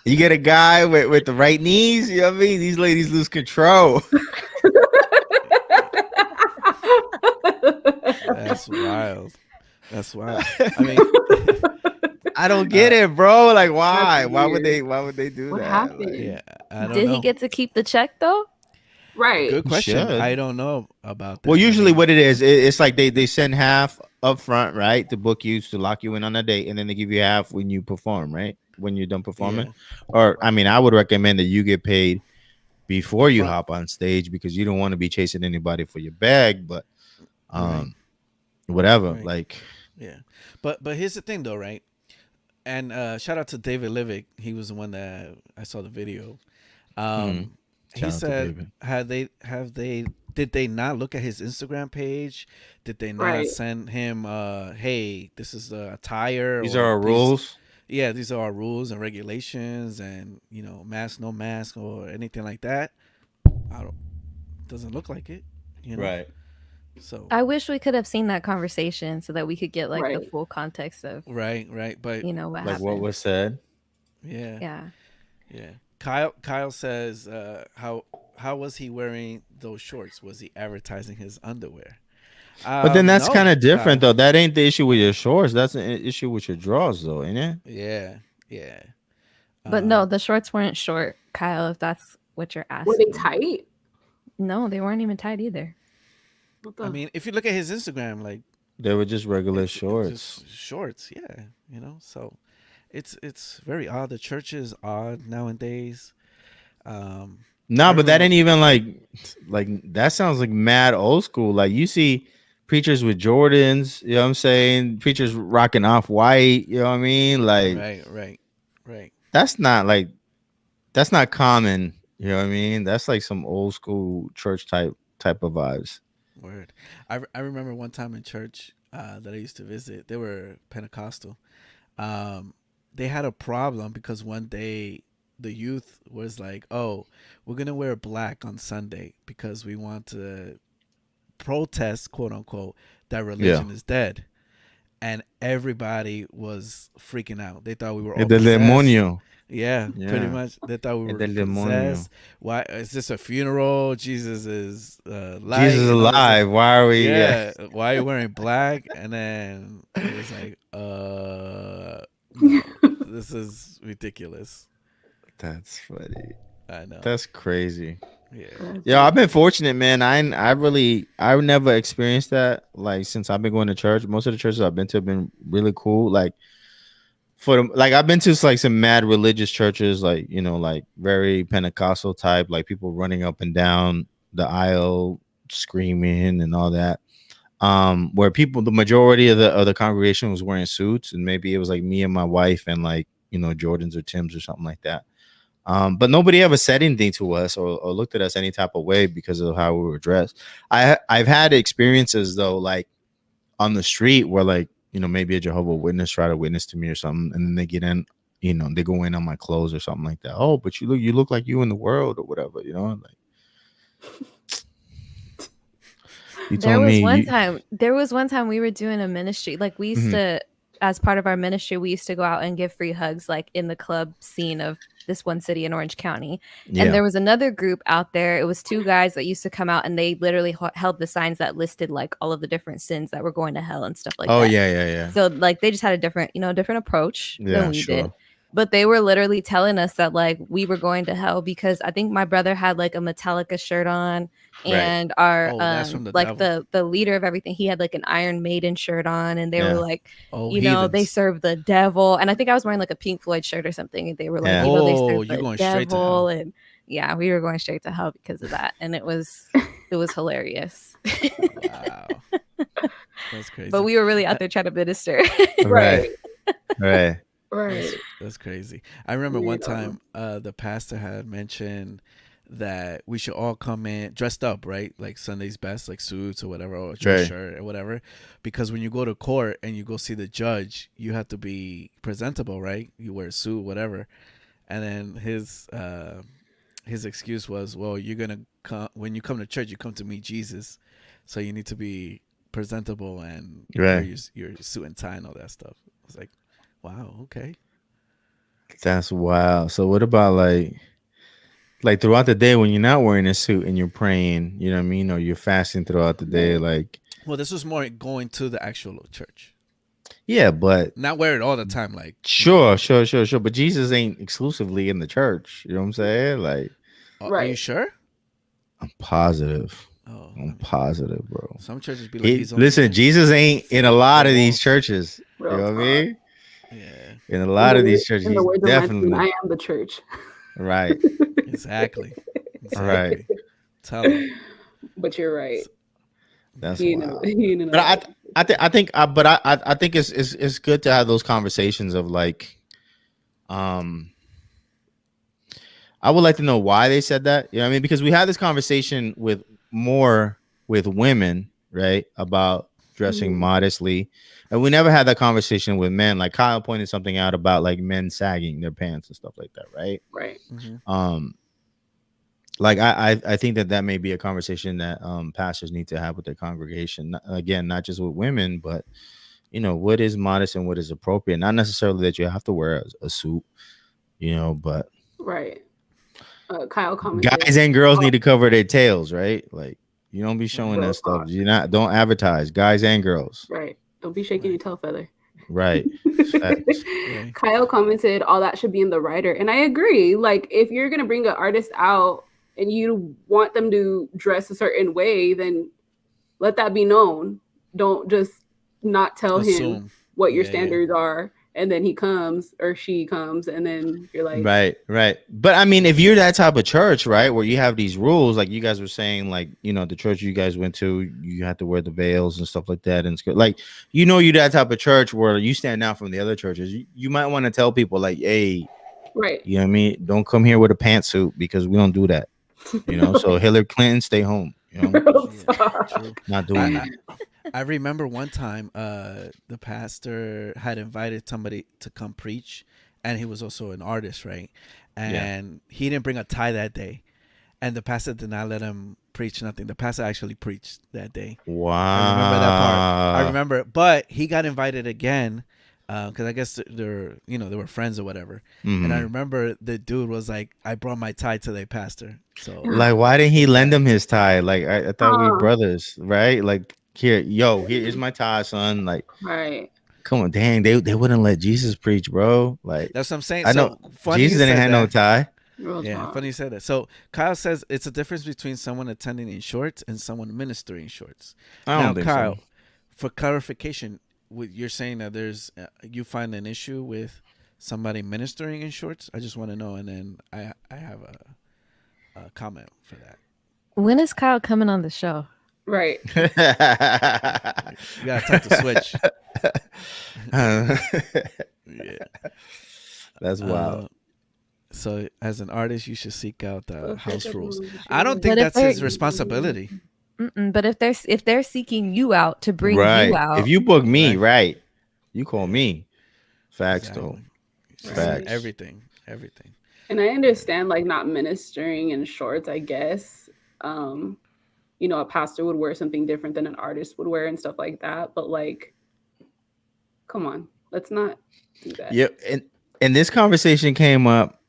You get a guy with the right knees, you know what I mean? These ladies lose control. That's wild. I mean, I don't get it, bro. Like, why? Why would they do what that? Happened? Like, I don't Did know. he get to keep the check though? Right. Good question. I don't know about that. Well, usually what it is, it's like they send half up front, right, to book you, to lock you in on a date, and then they give you half when you perform, right? When you're done performing. Or, I mean, I would recommend that you get paid before you hop on stage, because you don't want to be chasing anybody for your bag, but whatever. Right. Like, yeah. But here's the thing though, right? And shout out to David Livick. He was the one that I saw the video. He said, did they not look at his Instagram page? Did they not send him, hey, this is the attire? These are our rules. Yeah, these are our rules and regulations, and, you know, mask, no mask, or anything like that. Doesn't look like it, you know? Right. So I wish we could have seen that conversation so that we could get like the full context of right. But you know what happened. What was said. Yeah. Kyle says, how was he wearing those shorts? Was he advertising his underwear? But then that's kind of different, though. That ain't the issue with your shorts. That's an issue with your drawers, though, ain't it? Yeah. But no, the shorts weren't short, Kyle, if that's what you're asking. Were they tight? No, they weren't even tight either. I mean, if you look at his Instagram, like, they were just regular shorts. Just shorts, yeah. You know, so it's very odd. The church is odd nowadays. No, but that ain't even like that sounds like mad old school. Like you see preachers with Jordans, you know what I'm saying? Preachers rocking off white, you know what I mean? Like right. that's not common, you know what I mean? That's like some old school church type of vibes. Word. I remember one time in church that I used to visit, they were Pentecostal. They had a problem because one day the youth was like, "Oh, we're gonna wear black on Sunday because we want to protest, quote unquote, that religion is dead." And everybody was freaking out. They thought we were all El possessed. demonio. Yeah, pretty much. They thought we were possessed. Why is this a funeral? Jesus is alive. Jesus alive. Why are we? Yeah. Why are you wearing black? And then it was like, no, this is ridiculous. That's funny. I know. That's crazy. Yeah, I've been fortunate, man. I never experienced that. Like since I've been going to church, most of the churches I've been to have been really cool. Like I've been to like some mad religious churches, like like very Pentecostal type, like people running up and down the aisle screaming and all that. Where the majority of the congregation was wearing suits, and maybe it was like me and my wife and like Jordans or Timbs or something like that. But nobody ever said anything to us or looked at us any type of way because of how we were dressed. I've had experiences though, like on the street where like maybe a Jehovah's Witness try to witness to me or something, and then they get in, they go in on my clothes or something like that. Oh, but you look like you in the world or whatever, like. There was one time we were doing a ministry. Like we used to, as part of our ministry, we used to go out and give free hugs, like in the club scene of this one city in Orange County. Yeah. And there was another group out there. It was two guys that used to come out, and they literally held the signs that listed like all of the different sins that were going to hell and stuff like that. Oh yeah. So like they just had a different approach than we did. But they were literally telling us that like we were going to hell because I think my brother had like a Metallica shirt on, and our like the leader of everything, he had like an Iron Maiden shirt on, and they were like, they serve the devil. And I think I was wearing like a Pink Floyd shirt or something, and they were like, they serve the devil, and we were going straight to hell because of that, and it was hilarious. Wow, that's crazy. But we were really out there trying to minister. Right. Right. That's crazy. I remember one time the pastor had mentioned that we should all come in dressed up, right? Like Sunday's best, like suits or whatever, or shirt or whatever. Because when you go to court and you go see the judge, you have to be presentable, right? You wear a suit, whatever. And then his excuse was, well, you're going to come, when you come to church, you come to meet Jesus. So you need to be presentable and wear your suit and tie and all that stuff. I was like, wow, okay. That's wild. So what about like throughout the day when you're not wearing a suit and you're praying, you know what I mean? Or you're fasting throughout the day, like. Well, this was more going to the actual church. Yeah, but. Not wear it all the time, like. Sure. But Jesus ain't exclusively in the church. You know what I'm saying? Like. Are you sure? I'm positive. I'm positive, bro. Some churches be like, listen, Jesus ain't in a lot of these churches. You know what I mean? Yeah. In a lot of these churches, he's definitely. I am the church. Right. Exactly. Right. Tell him. But you're right. That's wild. But I think it's good to have those conversations of like, I would like to know why they said that. You know what I mean? Because we had this conversation with women, right? About dressing modestly. And we never had that conversation with men. Like Kyle pointed something out about like men sagging their pants and stuff like that, right? Right. Mm-hmm. Like I think that may be a conversation that pastors need to have with their congregation. Again, not just with women, but what is modest and what is appropriate. Not necessarily that you have to wear a suit, but right. Kyle commented, guys and girls need to cover their tails, right? Like you don't be showing that stuff. Don't advertise, guys and girls. Right. Don't be shaking your tail feather. Right. Kyle commented, all that should be in the writer. And I agree. Like, if you're going to bring an artist out and you want them to dress a certain way, then let that be known. Don't just not tell him what your standards are and then he comes or she comes, and then you're like, right. But I mean, if you're that type of church, right, where you have these rules, like you guys were saying, like, you know, the church you guys went to, you had to wear the veils and stuff like that, and it's good. Like, you know, you're that type of church where you stand out from the other churches. You might want to tell people, like, hey, right, you know what I mean, don't come here with a pantsuit because we don't do that. You know, so Hillary Clinton, stay home. You know, not doing that. I remember one time the pastor had invited somebody to come preach, and he was also an artist, right? And he didn't bring a tie that day, and the pastor did not let him preach nothing. The pastor actually preached that day. Wow. I remember that part. I remember, but he got invited again because I guess they were friends or whatever. And I remember the dude was like, I brought my tie to the pastor. So like, why didn't he lend him his tie? Like, I thought we were brothers, right? Like, here's my tie, son. Like, right. Come on, dang, they wouldn't let Jesus preach, bro. Like, that's what I'm saying. I know Jesus didn't have no tie. Yeah, funny you said that. So Kyle says it's a difference between someone attending in shorts and someone ministering in shorts. I don't think Kyle, so. For clarification, you're saying that there's you find an issue with somebody ministering in shorts? I just want to know, and then I have a comment for that. When is Kyle coming on the show? Right. You gotta talk to Switch. Yeah, that's wild. So as an artist, you should seek out the house rules. I don't think that's his responsibility. But if they're seeking you out to bring right. you out, if you book me, right, you call me. Facts, Exactly. though. Facts. Everything. And I understand, like, not ministering in shorts, I guess. You know, a pastor would wear something different than an artist would wear and stuff like that. But, like, come on, let's not do that. Yeah, and this conversation came up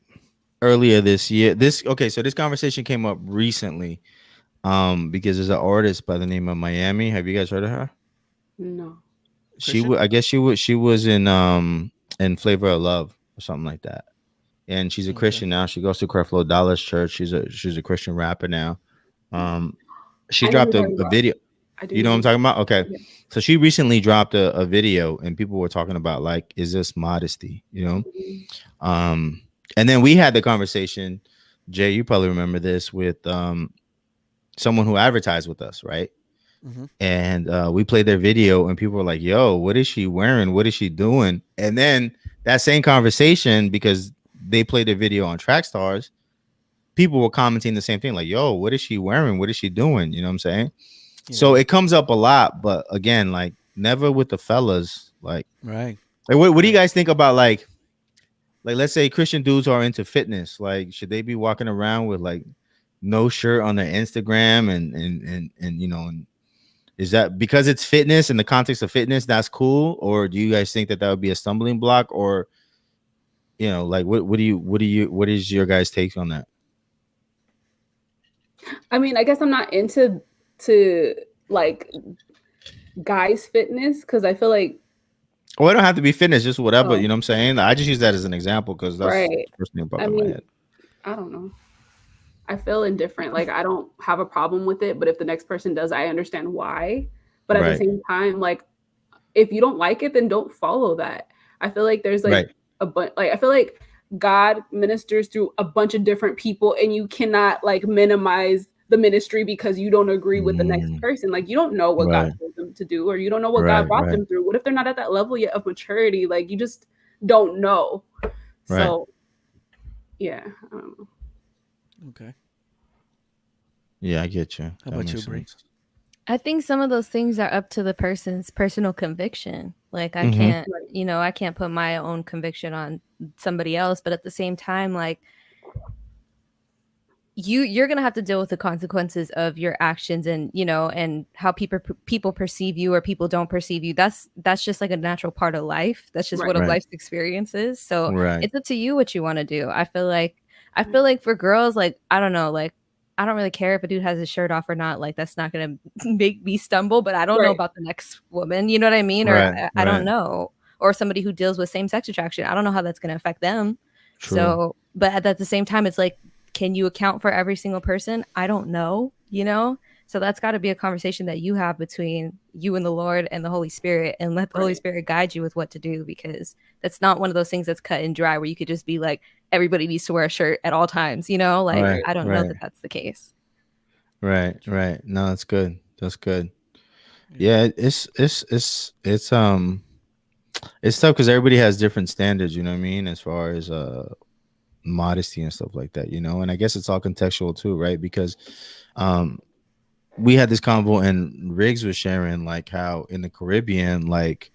earlier this year. So this conversation came up recently, because there's an artist by the name of Miami. Have you guys heard of her? No. She was in Flavor of Love or something like that. And she's a Christian now. She goes to Creflo Dollar's church. She's a Christian rapper now. She dropped a video. You know what I'm talking about? Okay. Yeah. So she recently dropped a video, and people were talking about, like, is this modesty? You know? And then we had the conversation, Jay, you probably remember this, with someone who advertised with us, right? Mm-hmm. And we played their video, and people were like, yo, what is she wearing? What is she doing? And then that same conversation, because they played their video on Trackstars, people were commenting the same thing, like, yo, what is she wearing? What is she doing? You know what I'm saying? Yeah. So it comes up a lot, but again, like, never with the fellas. Like, right. Like, what do you guys think about, like, let's say Christian dudes are into fitness. Like, should they be walking around with, like, no shirt on their Instagram and you know, and is that because it's fitness, in the context of fitness, that's cool? Or do you guys think that would be a stumbling block? Or, you know, like, what is your guys' take on that? I mean, I guess I'm not into like guys' fitness, because I feel like, well, it don't have to be fitness, just whatever. You know what I'm saying? I just use that as an example because that's the first thing about my head. I don't know. I feel indifferent. Like, I don't have a problem with it, but if the next person does, I understand why. But at the same time, like, if you don't like it, then don't follow that. I feel like there's like I feel like God ministers through a bunch of different people, and you cannot, like, minimize the ministry because you don't agree with the next person. Like, you don't know what God told them to do, or you don't know what God brought them through. What if they're not at that level yet of maturity? Like, you just don't know. So, yeah, I don't know. Okay. Yeah, I get you. How about you, Bree? I think some of those things are up to the person's personal conviction. Like, I can't, you know, I can't put my own conviction on somebody else, but at the same time, like, you're going to have to deal with the consequences of your actions, and, you know, and how people perceive you or people don't perceive you. That's just like a natural part of life. That's just what a life's experience is. So it's up to you what you want to do. I feel like for girls, like, I don't know, like, I don't really care if a dude has his shirt off or not. Like, that's not going to make me stumble, but I don't know about the next woman. You know what I mean? Or I don't know. Or somebody who deals with same-sex attraction. I don't know how that's going to affect them. True. So, but at the same time, it's like, can you account for every single person? I don't know, you know? So that's got to be a conversation that you have between you and the Lord and the Holy Spirit, and let the Holy Spirit guide you with what to do, because that's not one of those things that's cut and dry where you could just be like, everybody needs to wear a shirt at all times, you know? Like, I don't know that that's the case. Right. No, that's good. That's good. Yeah, it's tough because everybody has different standards, you know what I mean, as far as modesty and stuff like that, you know. And I guess it's all contextual too, right? Because we had this convo and Riggs was sharing like how in the Caribbean, like,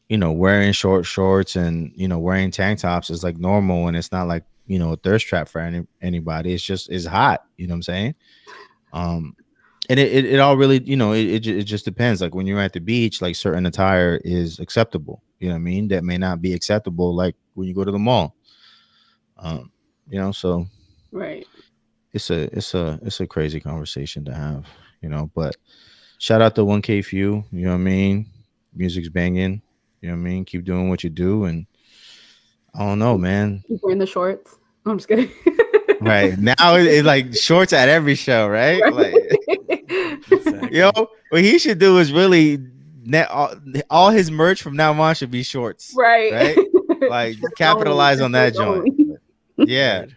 you know, wearing short shorts and, you know, wearing tank tops is like normal, and it's not like, you know, a thirst trap for anybody. It's hot, you know what I'm saying? And it all really, you know, it just depends. Like when you're at the beach, like certain attire is acceptable, you know what I mean, that may not be acceptable like when you go to the mall. You know, so right, it's a crazy conversation to have, you know. But shout out to 1KPHEW, you know what I mean, music's banging, you know what I mean, keep doing what you do. And I don't know, man, keep wearing the shorts. I'm just kidding. Right now it's like shorts at every show, right? Like Exactly. yo, what he should do is really all his merch from now on should be shorts, right? Like capitalize on that joint. Yeah. Word.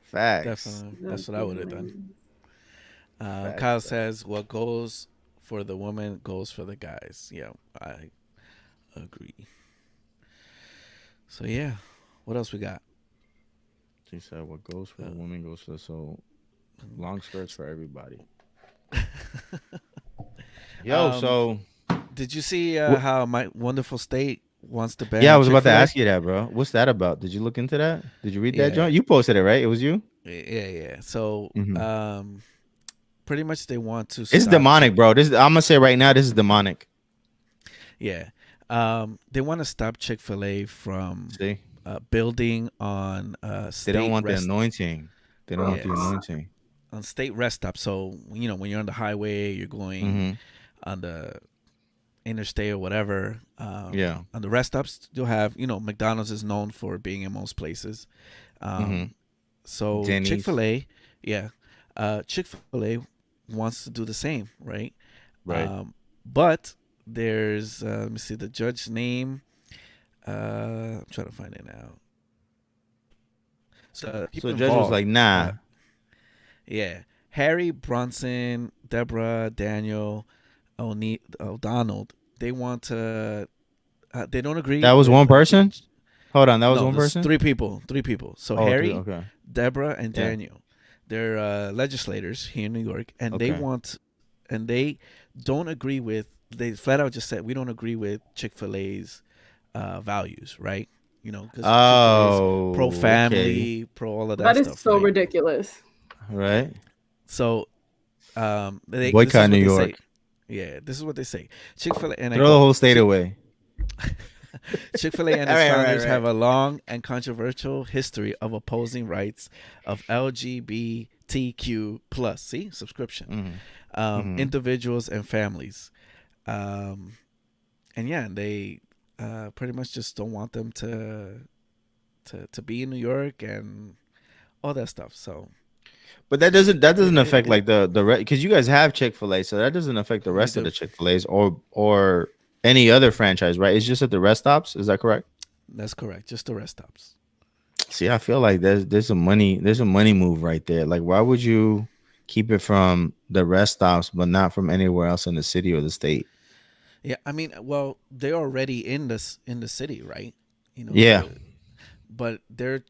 Facts. Definitely. That's what I would have done. Kyle says, what goes for the woman goes for the guys. Yeah, I agree. So, yeah. What else we got? She said, what goes for the woman goes for the soul. Long skirts for everybody. Yo, so. Did you see how my wonderful state wants to ban? Yeah, I was about to Chick-fil-A? ask you that, bro. What's that about? Did you look into that? Did you read that, John? You posted it, right? It was you? Yeah. So, pretty much they want to. It's demonic, bro. I'm gonna say right now, this is demonic. Yeah, they want to stop Chick-fil-A from building on. They don't want the anointing. They don't want the anointing on state rest stops. So you know when you're on the highway, you're going on the interstate or whatever. On the rest stops, you'll have, you know, McDonald's is known for being in most places. So Denny's. Chick-fil-A, Chick-fil-A wants to do the same, right? But there's let me see the judge's name. I'm trying to find it now. So the judge was like, nah. Harry Bronson, Deborah, Daniel, O'Donnell. They want to. They don't agree. That was one person. Hold on, that was one person. Three people. So Harry, Deborah, and Yeah. Daniel. They're legislators here in New York, and they want, and they don't agree with. They flat out just said we don't agree with Chick-fil-A's values, right? You know, because pro family, pro all of that. That is stuff, so right? ridiculous. Right. So, they boycott New York. Say. Yeah, this is what they say. Chick-fil-A and throw the whole state away. Chick-fil-A and its founders have a long and controversial history of opposing rights of LGBTQ plus. See, subscription, individuals and families, and they pretty much just don't want them to be in New York and all that stuff. So. But that doesn't affect like the because you guys have Chick-fil-A, so that doesn't affect the rest of the Chick-fil-A's or any other franchise, right? It's just at the rest stops. Is that correct? That's correct. Just the rest stops. See, I feel like there's a money move right there. Like, why would you keep it from the rest stops but not from anywhere else in the city or the state? Yeah, I mean, well, they're already in the city, right? You know. Yeah. But they're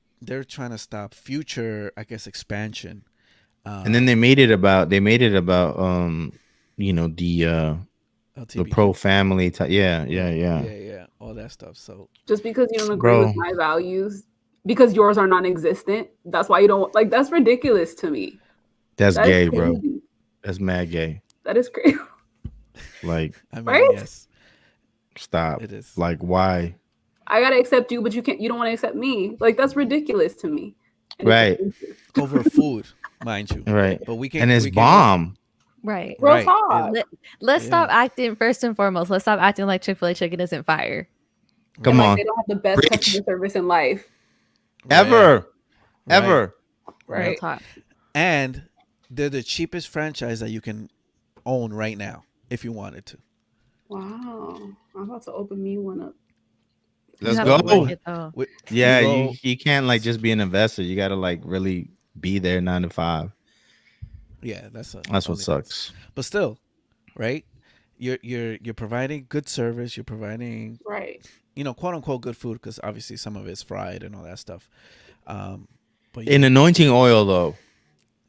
trying to stop future, I guess, expansion. And then they made it about you know, the pro family type. Yeah, all that stuff. So just because you don't agree with my values, because yours are non-existent, that's why you don't like. That's ridiculous to me. That's gay, bro. That's mad gay. That is crazy. Like, I mean, right? Yes. Stop. It is. Like, why? I gotta accept you, but you don't want to accept me. Like, that's ridiculous to me. And right. Over food, mind you. Right. But we can. And it's bomb. Right. Right. Let's stop acting, first and foremost, let's stop acting like Chick-fil-A chicken isn't fire. Come on. They don't have the best customer service in life. Ever. Right. And they're the cheapest franchise that you can own right now if you wanted to. Wow. I'm about to open me one up. Let's have go. to work it, though. Yeah, go, you can't like just be an investor. You got to like really be there 9 to 5. yeah, That's what OnlyFans. sucks. But still, right? You're providing good service. You're providing, Right. quote unquote good food, because obviously some of it's fried and all that stuff. But In anointing oil though,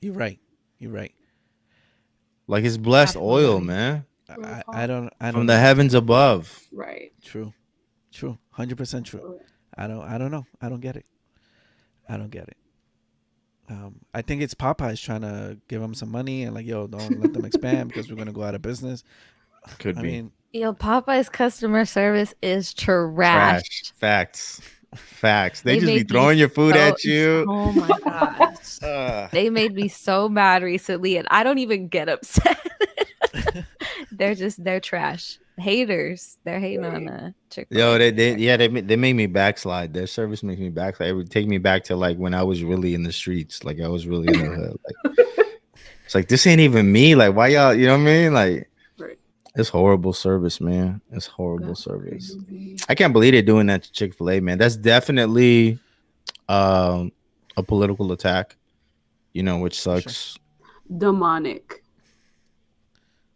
you're right. You're right. like it's blessed oil, Absolutely. man, I don't from the know. heavens above. Right. True, 100% true. I don't know. I don't get it. I think it's Popeyes trying to give them some money and like, yo, don't let them expand because we're gonna go out of business. Could I be. mean, Yo, Popeye's customer service is Trash. trash. Facts. They just be made me throwing your food so- at you. Oh my gosh. They made me so mad recently, and I don't even get upset. They're trash. Haters. They're hating on Chick-fil-A. Yo, they made me backslide. Their service makes me backslide. It would take me back to like when I was really in the streets, like I was really in the hood. Like it's like this ain't even me. Like why y'all? You know what I mean? Like Right. it's horrible service, man. It's horrible That's service. crazy. I can't believe they're doing that to Chick-fil-A, man. That's definitely a political attack. Which sucks. Demonic.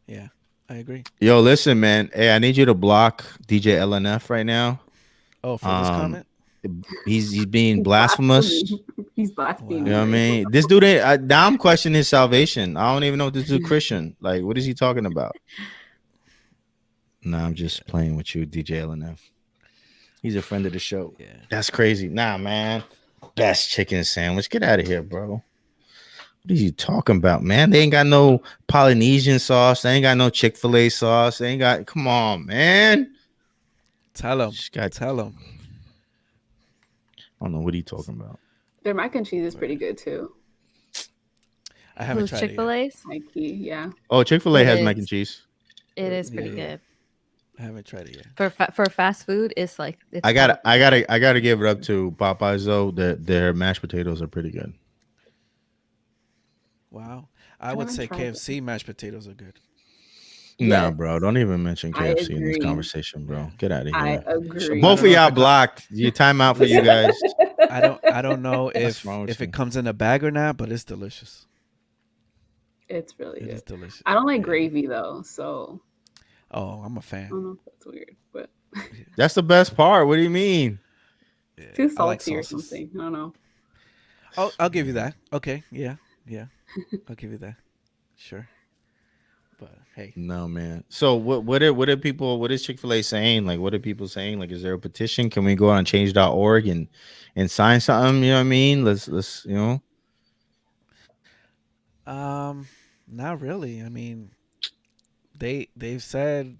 yeah, I agree. Yo, listen, man. Hey, I need you to block DJ LNF right now. Oh, for this comment? He's being blasphemous. He's blaspheming. You know what I mean? This dude ain't. Now I'm questioning his salvation. I don't even know if this dude Christian. Like, what is he talking about? Nah, I'm just playing with you, DJ LNF. He's a friend of the show. Yeah. That's crazy. Nah, man. Best chicken sandwich. Get out of here, bro. What are you talking about, man? They ain't got no Polynesian sauce. They ain't got no Chick-fil-A sauce. They ain't got. Come on, man. Tell him. I don't know what he talking about. Their mac and cheese is pretty good too. I haven't tried Chick-fil-A's? Mikey, yeah. Oh, Chick-fil-A It has is. mac and cheese. It is pretty Yeah. good. I haven't tried it yet. For fast food, it's like it's I gotta give it up to Popeyes though. Their mashed potatoes are pretty good. Wow. I would haven't say tried KFC mashed potatoes are good. Nah, Yes. bro. Don't even mention I KFC in this agree. conversall, bro. Get out of I here. agree. Both I don't of know y'all if it blocked. Your timeout for you guys. I don't know if wrong with you? it comes in a bag or not, but it's delicious. It's really It is good. delicious. I don't like Yeah. gravy though, so Oh, I'm a I fan. don't know if that's weird, but That's the best part. What do you mean? Yeah. too I like salty or sauces. something. I don't know. I'll give you that. Okay. Yeah. I'll give you that. Sure. But hey, No, man. So what are people? What is Chick-fil-A saying? Like, what are people saying? Like, is there a petition? Can we go on change.org and sign something? You know what I mean? Let's not really. I mean, they've said,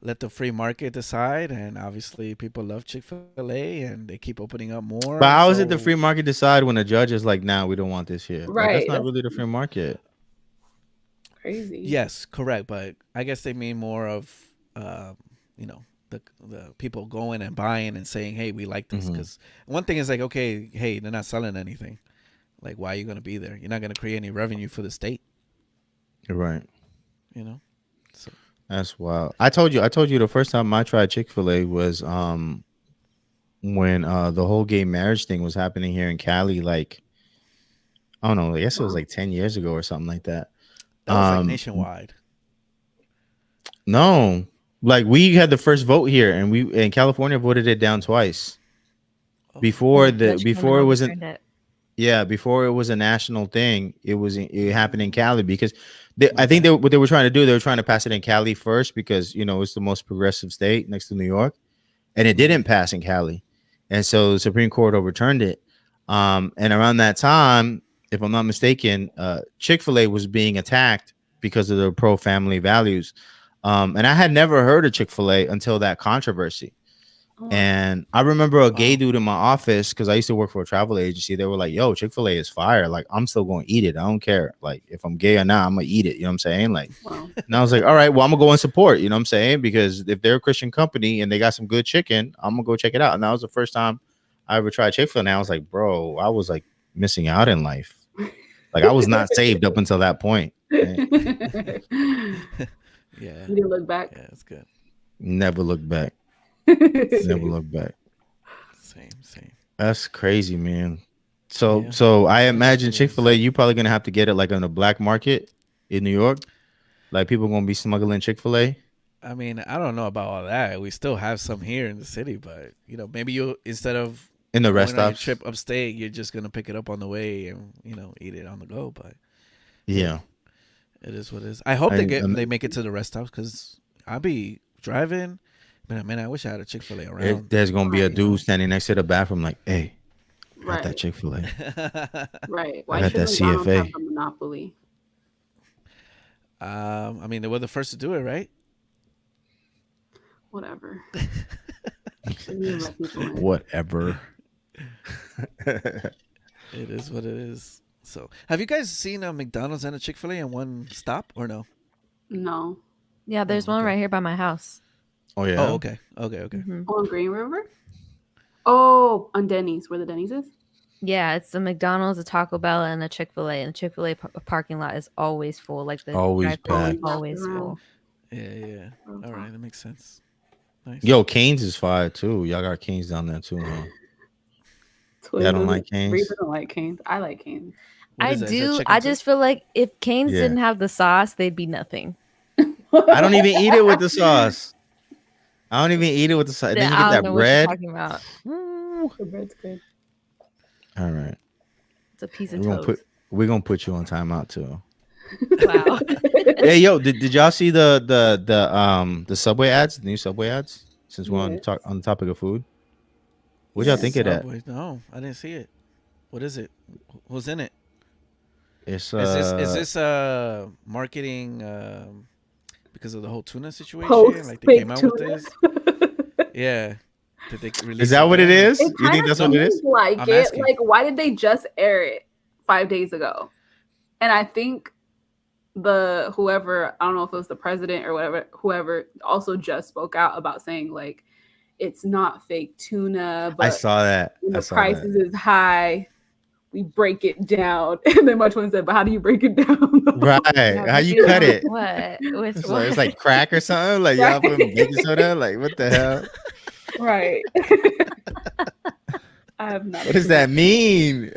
let the free market decide, and obviously people love Chick-fil-A and they keep opening up more. But how is it the so- free market decide when a judge is like, nah, we don't want this here? Like, Right, that's not that's- really the free market. Crazy. Yes, correct. But I guess they mean more of, the people going and buying and saying, hey, we like this. Because one thing is like, okay, hey, they're not selling anything. Like, why are you going to be there? You're not going to create any revenue for the state, You're right. So That's wild. I told you the first time I tried Chick-fil-A was when the whole gay marriage thing was happening here in Cali. Like, I don't know. I guess it was like 10 years ago or something like that. that was like nationwide. No, like we had the first vote here, and we in California voted it down twice. Before it wasn't. Yeah, before it was a national thing, it happened in Cali because I think what they were trying to do, they were trying to pass it in Cali first because it's the most progressive state next to New York, and it didn't pass in Cali, and so the Supreme Court overturned it. And around that time, if I'm not mistaken, Chick-fil-A was being attacked because of their pro-family values, and I had never heard of Chick-fil-A until that controversy. And I remember a gay dude in my office because I used to work for a travel agency. They were like, yo, Chick-fil-A is fire. Like, I'm still going to eat it. I don't care. Like, if I'm gay or not, I'm going to eat it. You know what I'm saying? Like, and I was like, all right, well, I'm going to go and support. You know what I'm saying? Because if they're a Christian company and they got some good chicken, I'm going to go check it out. And that was the first time I ever tried Chick-fil-A. And I was like, bro, I was like missing out in life. Like I was not saved up until that point. Yeah. You didn't look back. Yeah, that's good. Never look back. Never look back. Same. That's crazy, man. So I imagine Chick-fil-A, you probably gonna have to get it like on the black market in New York. Like people gonna be smuggling Chick-fil-A. I mean, I don't know about all that. We still have some here in the city, but maybe you instead of In the rest going on your stops. trip upstate, you're just gonna pick it up on the way and eat it on the go. But Yeah. it is what it is. I hope they make it to the rest stops because I'll be driving. But man, I wish I had a Chick-fil-A around. There's gonna be a dude standing next to the bathroom, like, "Hey, I got that Right. Chick-fil-A." Right. I Why got should that McDonald's CFA. have a monopoly? I mean, they were the first to do it, right? Whatever. Shouldn't even let people in. Whatever. It is what it is. So, have you guys seen a McDonald's and a Chick-fil-A in one stop or no? No. Yeah, there's one right here by my house. Oh yeah. Oh, okay. Mhm. On Green River? Oh, on Denny's, where the Denny's is? Yeah, it's a McDonald's, a Taco Bell, and a Chick-fil-A. And the Chick-fil-A parking lot is always full. Like the Always drive-thru is packed. always full. Yeah. All right, that makes sense. Nice. Yo, Cane's is fire too. Y'all got Cane's down there too, huh? Twins Yeah, I don't doesn't- like Cane's. Reaper don't like Cane's. I like Cane's. What I is that? Is that do. chicken I too? just feel like if Cane's Yeah. didn't have the sauce, they'd be nothing. I don't even eat it with the sauce. I don't even eat it with the sauce. Then you I get don't that know what you're bread. talking about. The bread's good. All right. It's a piece of We're gonna toast. we're gonna put you on timeout too. Wow. Hey yo, did y'all see the Subway ads, the new Subway ads? Since we're on Yes. on the topic of food. What y'all think of that? Subway? No, I didn't see it. What is it? Who's in it? It's Is this marketing because of the whole tuna situation? Post Like they fake came out tuna. with this? Yeah. Did they release Is that what it again? is? It You think kinda that's what it is? seems like I'm it. asking. Like, why did they just air it 5 days ago? And I think whoever, I don't know if it was the president or whoever also just spoke out about saying like it's not fake tuna, but I saw that. when I the saw prices that. is high, we break it down. And then much one said, but how do you break it down? Right. How you cut it? What? With It's what? like, it's like crack or something. Like y'all put baking soda. Like what the hell? Right. I have not. What does that mean?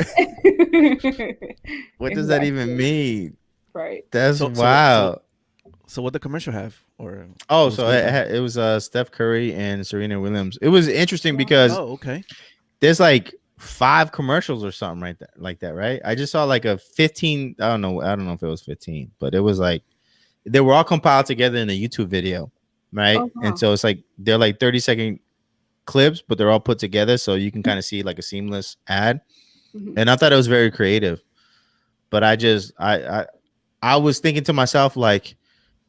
mean? What does that even mean? Right. That's So- wild. So what the commercial have? Or Oh, what's so going on? it was Steph Curry and Serena Williams. It was interesting because Oh, okay. there's like 5 commercials or something like that, right? I just saw like a 15. I don't know if it was 15, but it was like they were all compiled together in a YouTube video, right? Oh, wow. And so it's like they're like 30-second clips, but they're all put together so you can kind of see like a seamless ad. Mhm. And I thought it was very creative. But I was thinking to myself, like,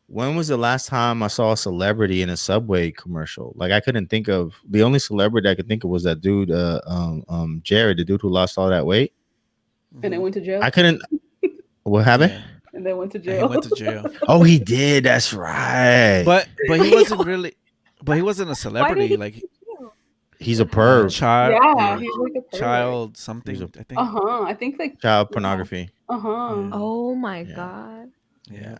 when was the last time I saw a celebrity in a Subway commercial? Like, I couldn't think of, the only celebrity I could think of was that dude, Jared, the dude who lost all that weight. And then went to jail. I couldn't. What happened? Yeah. And then went to And he jail. went to jail. Oh, he did. That's right. But he wasn't really. But he wasn't a celebrity. he- Like He's a perv. child. Yeah, he's like a pervert. child something. He's a- I think. I think like Child pornography. uh-huh. Oh my Yeah. god. Yeah.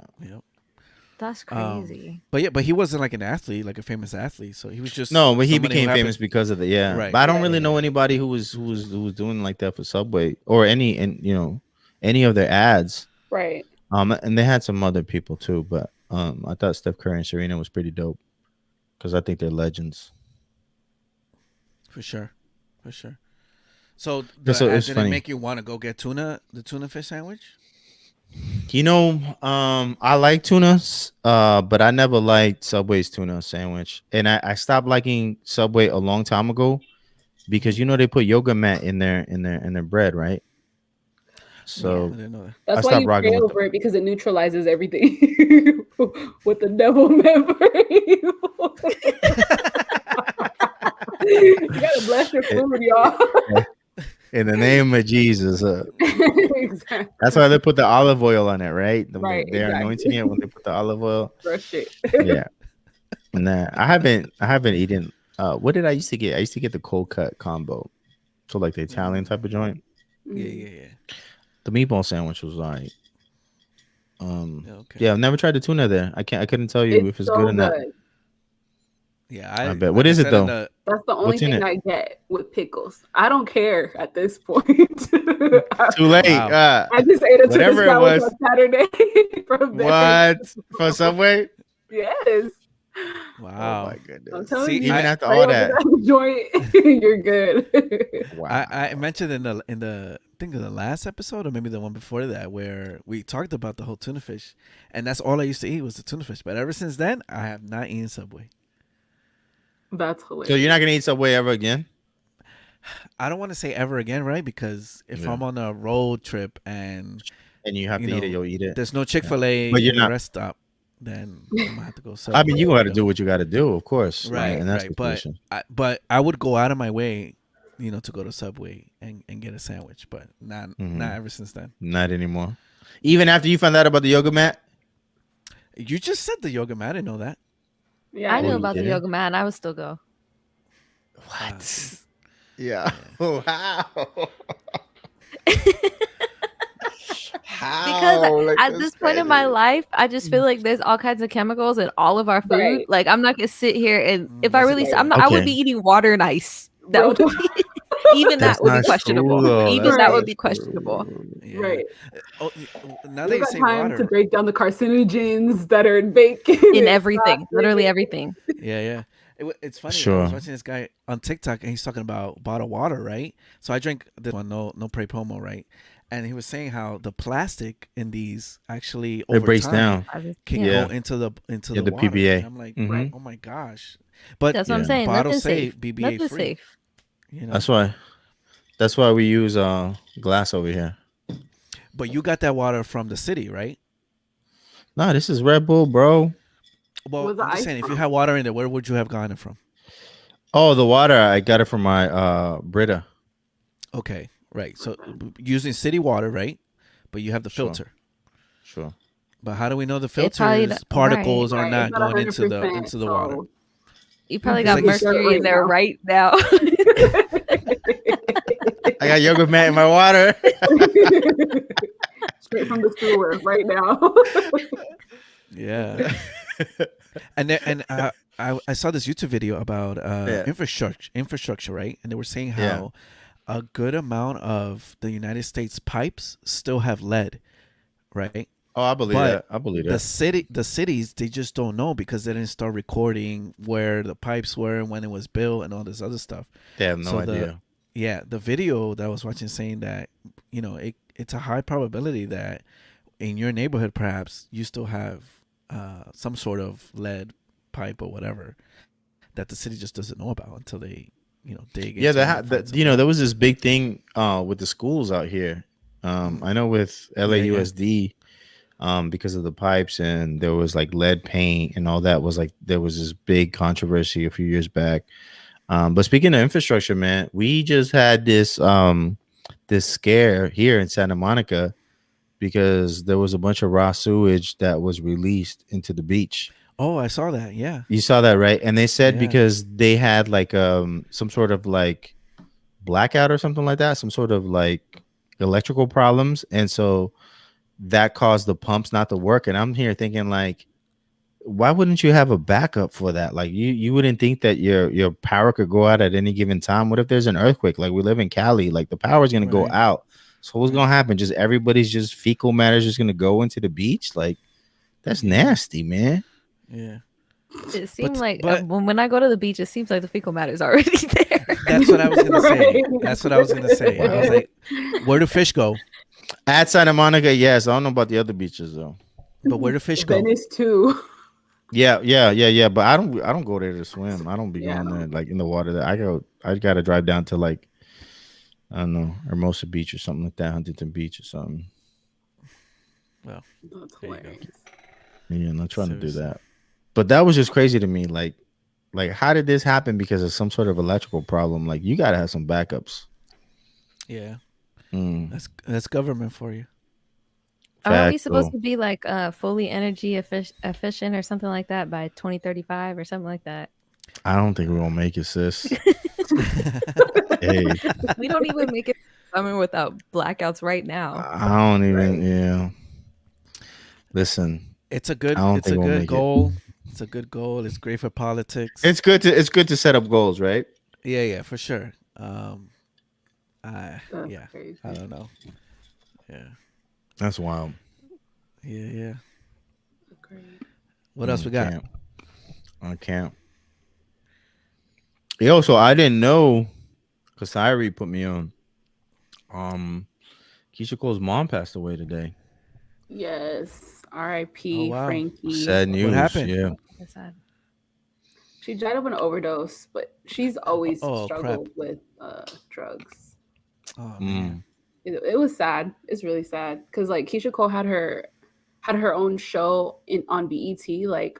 That's Um, crazy. But he wasn't like an athlete, like a famous athlete. So he was just No, but he somebody who became happened- famous because of the Right. But I don't Right. really know anybody who was doing like that for Subway or any of their ads. Right. And they had some other people too, but I thought Steph Curry and Serena was pretty dope because I think they're legends. For sure. So So the it's ad funny. didn't make you want to go get the tuna fish sandwich? I like tuna, but I never liked Subway's tuna sandwich, and I stopped liking Subway a long time ago because they put yoga mat in their bread, right? I So didn't know that. That's I why stopped you rocking pray with over it because it neutralizes everything with the devil member. You gotta bless your food, y'all. in the name of Jesus, Exactly. that's why they put the olive oil on it, right? Right, They're exactly. anointing it when they put the olive oil. Fresh shit. Yeah. Nah, I haven't eaten. What did I used to get? I used to get the cold cut combo, so like the Italian type of joint. Yeah. The meatball sandwich was alright. Okay. Yeah, I've never tried the tuna there. I couldn't tell you if it's so good or not. Yeah, I bet. What is it though? That's the only What's in thing it? I get with pickles. I don't care at this point. Too late. Wow. I just ate a tuna Whatever it sandwich was. on Saturday from there. What? For Subway? Yes. Wow. Oh my goodness. I'm telling you, even after right all over that. joint, you're good. Wow. I mentioned in the I think of the last episode or maybe the one before that where we talked about the whole tuna fish, and that's all I used to eat was the tuna fish. But ever since then, I have not eaten Subway. That's hilarious. So you're not gonna eat Subway ever again? I don't want to say ever again, right? Because if I'm on a road trip and you have to eat it, you'll eat it. There's no Chick-fil-A But you're in the not. rest stop, then I'm gonna have to go Subway. I mean, you got to do what you got to do, of course. Right, And that's right. But I would go out of my way, to go to Subway and get a sandwich. But not ever since then. Not anymore. Even after you found out about the yoga mat? You just said the yoga mat. I didn't know that. Yeah, I knew about the yoga mat. I would still go. What? Yeah. Wow. How? Because at this point in my life, I just feel like there's all kinds of chemicals in all of our food. Right. Like I'm not gonna sit here and if I really, I would be eating water and ice. That would be even that would be questionable. Even that would be questionable. Yeah. Right. Oh, now You that you got say time water, to break down the carcinogens that are in bacon. In everything, literally everything. yeah. It's funny. Sure. I was watching this guy on TikTok and he's talking about bottled water, right? So I drank this one, no pre promo, right? And he was saying how the plastic in these actually over breaks time down. can go into the the water. PBA. And I'm like, oh my gosh! But That's what I'm saying. bottles say Nothing safe. BBA Nothing free. safe. That's why we use glass over here. But you got that water from the city, right? No, this is Red Bull, bro. Well, I'm just saying, if you had water in it, where would you have gotten it from? Oh, the water, I got it from my Brita. Okay, right. So using city water, right? But you have the filter. Sure. But how do we know the probably filter's particles are not It's not going into the 100%, water? You probably got mercury in there right now. I got yoga mat in my water. Straight from the sewer right now. Yeah. and I saw this YouTube video about infrastructure, right? And they were saying how a good amount of the United States pipes still have lead, right? Oh, I believe that. The cities, they just don't know because they didn't start recording where the pipes were and when it was built and all this other stuff. They have no idea. The video that I was watching saying that, it's a high probability that in your neighborhood, perhaps you still have some sort of lead pipe or whatever that the city just doesn't know about until they, dig. Yeah, there was this big thing with the schools out here. I know with LAUSD, because of the pipes and there was like lead paint and all that was like there was this big controversy a few years back. But speaking of infrastructure, man, we just had this scare here in Santa Monica because there was a bunch of raw sewage that was released into the beach. Oh, I saw that. Yeah. You saw that, right? And they said because they had like some sort of like blackout or something like that, some sort of like electrical problems. And so that caused the pumps not to work. And I'm here thinking like, why wouldn't you have a backup for that? Like you wouldn't think that your power could go out at any given time. What if there's an earthquake? Like we live in Cali, like the power is going to go out. So what's going to happen? Just everybody's just fecal matter is just going to go into the beach. Like that's nasty, man. Yeah. It seemed when I go to the beach, it seems like the fecal matter is already there. That's what I was going to say. I was like, where do fish go? At Santa Monica, yes. I don't know about the other beaches though. But where do fish go? Venice too. Yeah. But I don't go there to swim. I don't be going there like in the water. That I gotta drive down to like I don't know, Hermosa Beach or something like that, Huntington Beach or something. Well, that's hilarious. Yeah, I'm not trying to do that. But that was just crazy to me. Like how did this happen? Because of some sort of electrical problem. Like you gotta have some backups. Yeah. That's government for you. Are we supposed to be like fully energy efficient or something like that by 2035 or something like that? I don't think we're gonna make it, sis. Hey. We don't even make it summer without blackouts right now. I don't even. Yeah. Listen, It's a I don't good think we'll make it. goal. It's a good goal. It's great for politics. It's good to set up goals, right? Yeah, for sure. That's crazy. I don't know. Yeah. That's wild. Yeah. Great. What else we got? I can't. Yo, so I didn't know because Kyrie put me on. Keisha Cole's mom passed away today. Yes. R.I.P. Oh, wow. Frankie. Sad news. What happened? Yeah. That's sad. She died of an overdose, but she's always struggled crap. with drugs. Oh man. It was sad. It's really sad because like Keisha Cole had her own show on BET like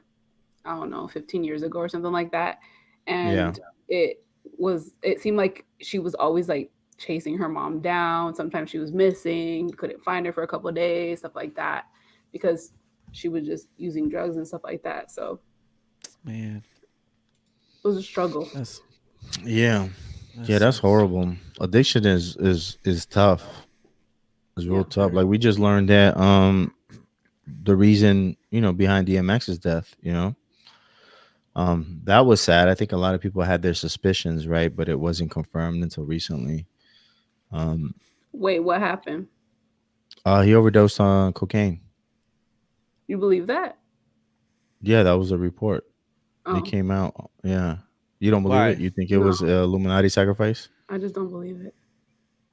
I don't know 15 years ago or something like that, and it seemed like she was always like chasing her mom down. Sometimes she was missing, couldn't find her for a couple of days, stuff like that, because she was just using drugs and stuff like that. So Man. it was a struggle. That's horrible. Addiction is tough. It's real tough. Like we just learned that the reason behind DMX's death, that was sad. I think a lot of people had their suspicions, right, but it wasn't confirmed until recently. Wait, what happened? He overdosed on cocaine. You believe that? Yeah, that was a report. It came out. Yeah. You don't believe it? You think it was Illuminati sacrifice? I just don't believe it.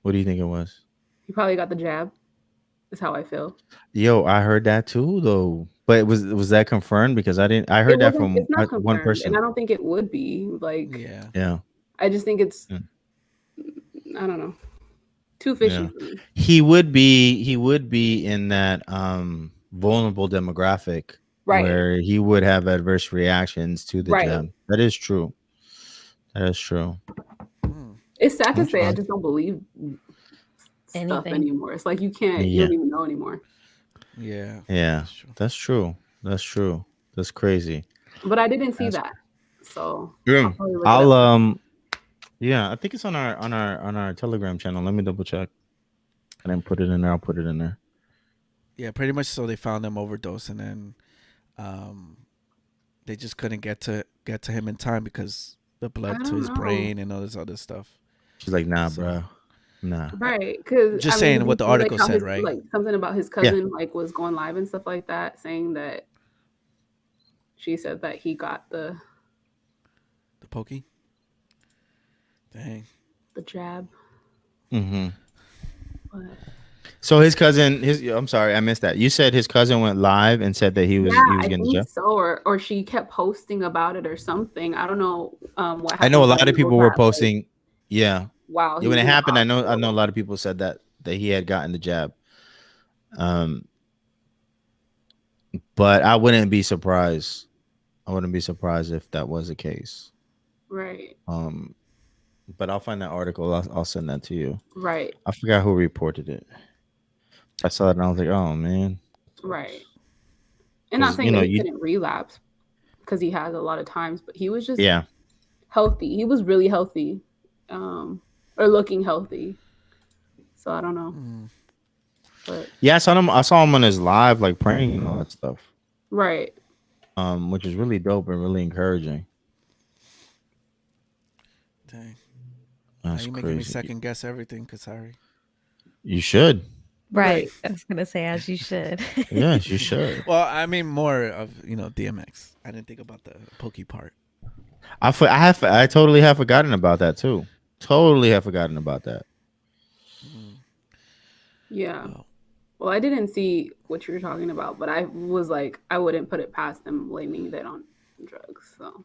What do you think it was? He probably got the jab. That's how I feel. Yo, I heard that too, though. But was that confirmed? Because I heard that from one person, and I don't think it would be. Like, yeah. I just think it's, I don't know, too fishy. Yeah. He would be in that vulnerable demographic, where he would have adverse reactions to the jab. That is true. It's sad to say. I just don't believe stuff anymore. It's like you don't even know anymore. Yeah. That's true. That's crazy. But I didn't see that, so I'll I think it's on our Telegram channel. Let me double check. I didn't put it in there. I'll put it in there. Yeah, pretty much. So they found him overdose, and then they just couldn't get to him in time because the blood to his brain and all this other stuff. She's like, nah, bro. Nah. Right, because just saying what the article said, right? Like something about his cousin, like was going live and stuff like that, saying that she said that he got the pokey. Dang. The jab. Mm-hmm. So his cousin, I'm sorry, I missed that. You said his cousin went live and said that he was getting the jab. So, or she kept posting about it or something. I don't know what happened. I know a lot of people were posting. Yeah. Wow. When it happened, I know a lot of people said that he had gotten the jab. But I wouldn't be surprised. If that was the case. Right. But I'll find that article. I'll send that to you. Right. I forgot who reported it. I saw it and I was like, oh man. Right. And not saying that he couldn't relapse because he has a lot of times, but he was just healthy. He was really healthy. Or looking healthy. So I don't know. But I saw him on his live, like praying and all that stuff. Right. Which is really dope and really encouraging. Dang. That's you crazy. Making me second guess everything, Kasari. You should. Right. I was gonna say as you should. Yes, you should. Well, I mean more of DMX. I didn't think about the pokey part. I totally have forgotten about that too. Totally have forgotten about that. Yeah. Well, I didn't see what you were talking about, but I was like, I wouldn't put it past them blaming that on drugs. So.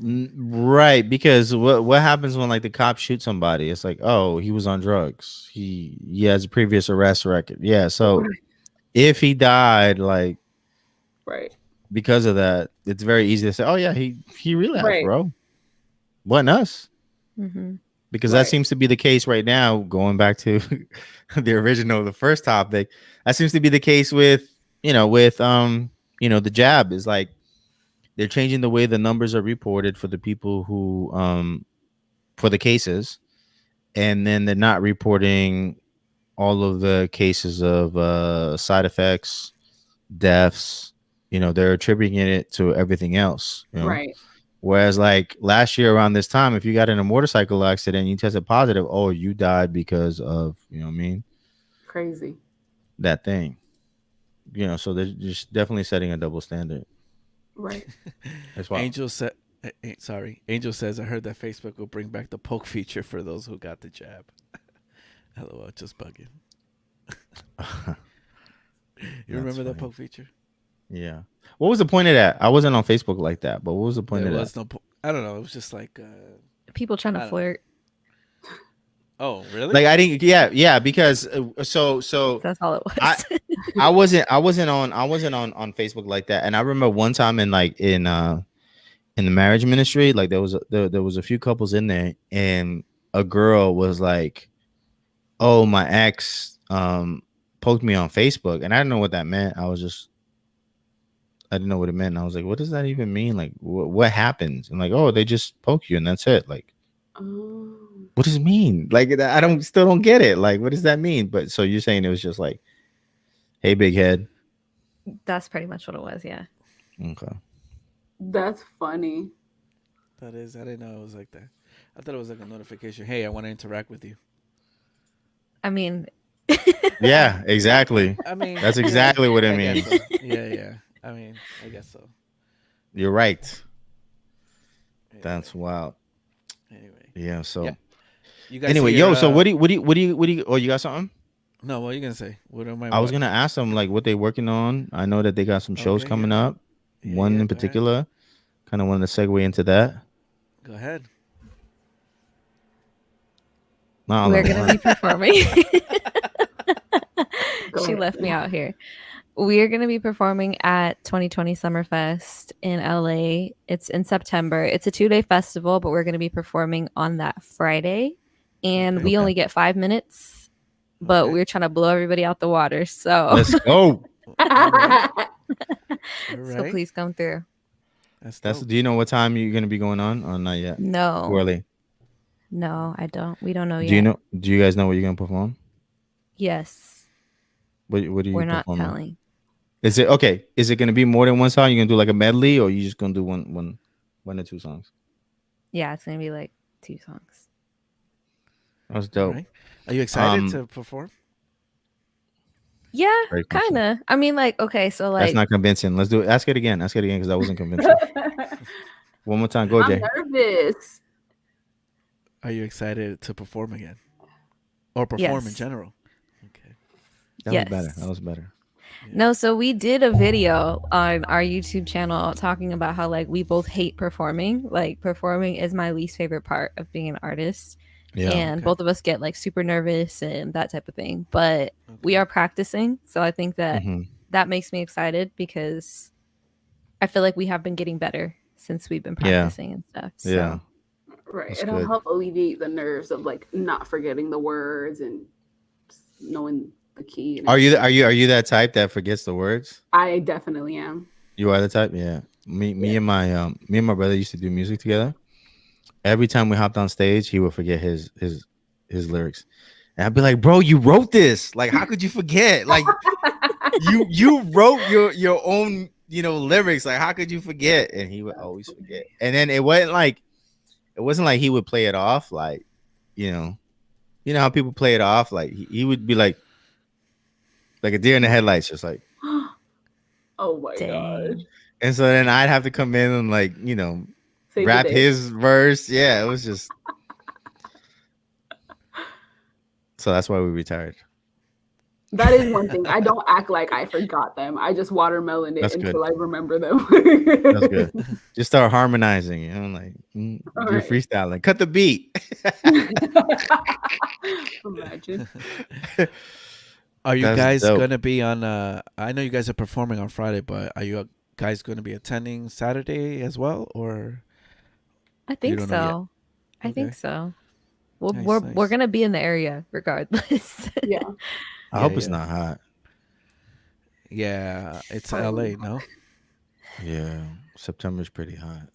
Right, because what happens when like the cops shoot somebody? It's like, oh, he was on drugs. He has a previous arrest record. Yeah, so if he died, like, because of that, it's very easy to say, oh yeah, he relapsed, bro. Wasn't us. Mm-hmm. Because that seems to be the case right now. Going back to the first topic, that seems to be the case with the jab is like. They're changing the way the numbers are reported for the people who, for the cases, and then they're not reporting all of the cases of side effects, deaths. They're attributing it to everything else. Right. Whereas like last year around this time, if you got in a motorcycle accident, you tested positive, oh, you died because of, what I mean? Crazy. That thing. So they're just definitely setting a double standard. Right. That's why. Angel said, Angel says, I heard that Facebook will bring back the poke feature for those who got the jab. LOL, just bugging. You remember that poke feature? Yeah. What was the point of that? I wasn't on Facebook like that, but what was the point of that? I don't know. It was just like people trying to flirt. Oh, really? Like I didn't. Yeah. Because so that's all it was. I wasn't on Facebook like that. And I remember one time in the marriage ministry, like there was a few couples in there, and a girl was like, "Oh, my ex poked me on Facebook," and I didn't know what that meant. I didn't know what it meant. And I was like, "What does that even mean? Like, what happens?" And like, "Oh, they just poke you, and that's it." Like, what does it mean? Like, I still don't get it. Like, what does that mean? But so you're saying it was just like, "Hey, big head." That's pretty much what it was. Yeah. Okay. That's funny. That is. I didn't know it was like that. I thought it was like a notification. Hey, I want to interact with you. I mean. Yeah, exactly. I mean, that's exactly what it means. So. Yeah. I mean, I guess so. You're right. Anyway. That's wild. Anyway. Yeah. So. Yeah. You guys anyway, so what do you? Oh, you got something? No. What are you gonna say? I was gonna ask them like what they working on. I know that they got some shows coming up. One in particular. Kind of wanted to segue into that. Go ahead. No, we're gonna be performing. She left me out here. We're going to be performing at 2020 Summerfest in LA. It's in September. It's a 2-day festival, but we're going to be performing on that Friday. And we only get 5 minutes, but we're trying to blow everybody out the water. So let's go. So please come through. That's. Do you know what time you're going to be going on or not yet? No. Too early? No, I don't. We don't know yet. Do you guys know what you're going to perform? Yes. What are you performing? We're not telling. Is it okay? Is it going to be more than one song? You're going to do like a medley, or you just going to do one or two songs? Yeah, it's going to be like 2 songs. That's dope. Right. Are you excited to perform? Yeah, kind of. I mean, like, okay, so like that's not convincing. Let's do it. Ask it again because I wasn't convincing. One more time. Go, Jay. I'm nervous. Are you excited to perform again? Or perform in general? Okay. That was better. Yeah. No, so we did a video on our YouTube channel talking about how like we both hate performing. Like performing is my least favorite part of being an artist. Yeah, and both of us get like super nervous and that type of thing. But we are practicing. So I think that that makes me excited because I feel like we have been getting better since we've been practicing and stuff. So. Yeah. Right. It'll help alleviate the nerves of like not forgetting the words and knowing the key. Are you that type that forgets the words? I definitely am. You are the type? Yeah. Me and my brother used to do music together. Every time we hopped on stage, he would forget his lyrics. And I'd be like, "Bro, you wrote this. Like, how could you forget? Like you wrote your own, lyrics. Like, how could you forget?" And he would always forget. And then it wasn't like he would play it off like, how people play it off. Like he would be like a deer in the headlights, just like, oh my god. And so then I'd have to come in and like, rap his verse. Yeah, it was just. So that's why we retired. That is one thing. I don't act like I forgot them. I just watermelon it until I remember them. That's good. Just start harmonizing, like you're freestyling. Cut the beat. Imagine. Are you guys going to be on I know you guys are performing on Friday, but are you guys going to be attending Saturday as well, or? I think so. I think so. Well, we're going to be in the area regardless. Yeah. I hope it's not hot. Yeah, it's LA, no? Yeah, September's pretty hot.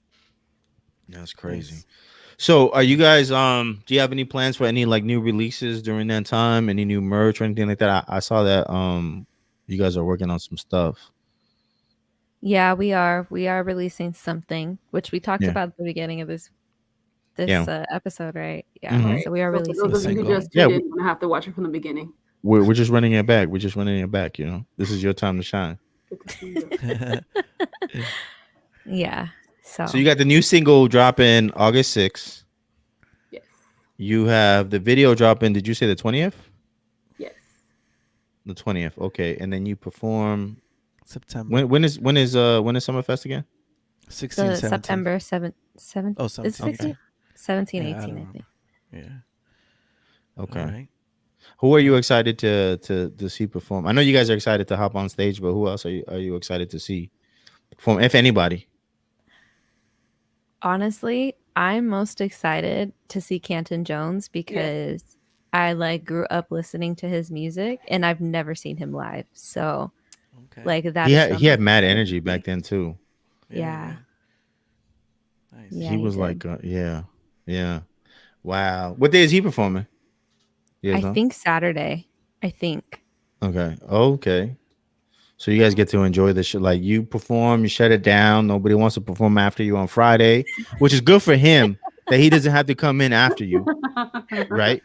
That's crazy. So are you guys do you have any plans for any like new releases during that time? Any new merch or anything like that? I saw that you guys are working on some stuff. Yeah, we are. We are releasing something, which we talked about at the beginning of this episode, right? Yeah. Mm-hmm. So we are So for releasing those of you who something. just tuned in, you're gonna have to watch it from the beginning. We're just running it back. We're just running it back. You know, this is your time to shine. Yeah. So you got the new single dropping August 6th. Yes. You have the video dropping. Did you say the 20th? Yes. The 20th. Okay, and then you perform September. When is Summerfest again? 16, 17. September 7. Oh, 17. Okay. 17, Yeah, 18, I think. Yeah. Okay. Right. Who are you excited to see perform? I know you guys are excited to hop on stage, but who else are you excited to see perform, if anybody? Honestly, I'm most excited to see Canton Jones because I like grew up listening to his music and I've never seen him live. So like that he had mad energy back then too. Yeah. Nice. Yeah, he was did. like yeah. Wow. What day is he performing? I think Saturday. I think. Okay. So you guys get to enjoy the shit. Like you perform, you shut it down. Nobody wants to perform after you on Friday, which is good for him that he doesn't have to come in after you, right?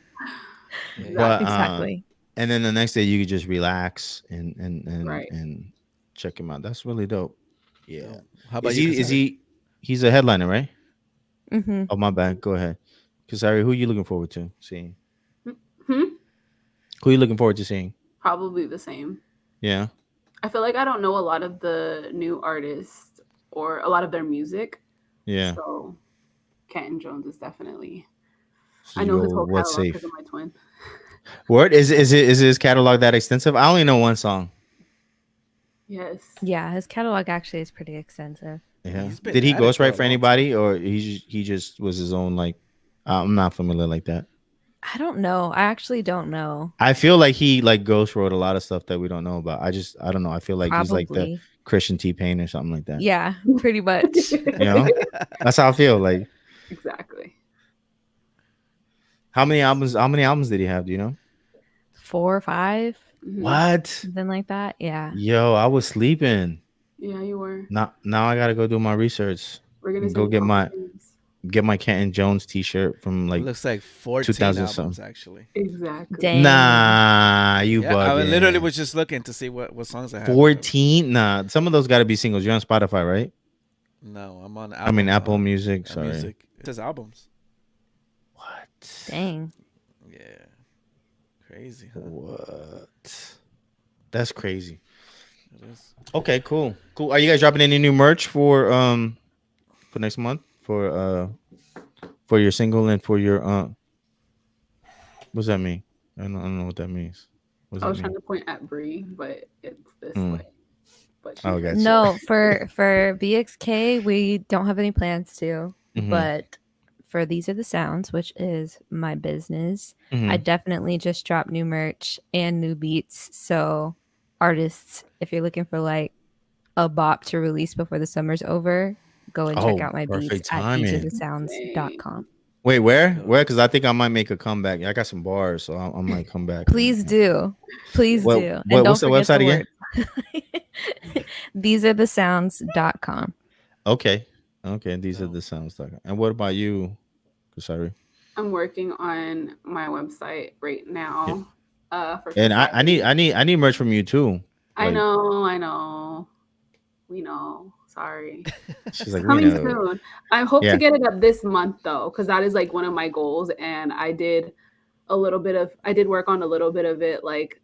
But exactly. And then the next day you could just relax and check him out. That's really dope. Yeah. How about you? He's a headliner, right? Mm-hmm. Oh, my bad. Go ahead. Kasari, who are you looking forward to seeing? Who are you looking forward to seeing? Probably the same. Yeah. I feel like I don't know a lot of the new artists or a lot of their music. Yeah. So Canton Jones is definitely. So I know his whole catalog because of my twin. Word is his catalog that extensive? I only know one song. Yes. Yeah, his catalog actually is pretty extensive. Yeah. Did he ghostwrite for anybody, or he just was his own? Like, I'm not familiar like that. I don't know. I actually don't know. I feel like he like ghost wrote a lot of stuff that we don't know about. I don't know. I feel like he's like the Christian T-Pain or something like that. Yeah, pretty much. You know, that's how I feel. Like exactly. How many albums did he have? Do you know? 4 or 5. What? Something like that. Yeah. Yo, I was sleeping. Yeah, you were. Now I gotta go do my research. We're gonna go get my Canton Jones T-shirt from like. It looks like 14 albums actually. Exactly. Dang. Nah, you bugging. I literally was just looking to see what songs I have. 14? Nah, some of those got to be singles. You're on Spotify, right? No, I'm on. Apple Music. Sorry. Music. It says albums. What? Dang. Yeah. Crazy. Huh? What? That's crazy. It is. Okay, cool. Are you guys dropping any new merch for next month for your single and for your what's that mean? I don't know what that means. I was trying to point at Bree, but it's this way. But gotcha. No, for BXK we don't have any plans to, but for These Are the Sounds, which is my business, I definitely just dropped new merch and new beats. So artists, if you're looking for like a bop to release before the summer's over, go and check out my beats at thesearethesounds.com. Wait, where? Because I think I might make a comeback. I got some bars, so I might come back. Please do. Please do. And what's the website again? Thesearethesounds.com. Okay. Thesearethesounds.com. And what about you, Kasari? I'm working on my website right now. And I need merch from you too. I know. We know. Sorry. She's like, coming soon. I hope to get it up this month though, because that is like one of my goals. And I did work on a little bit of it like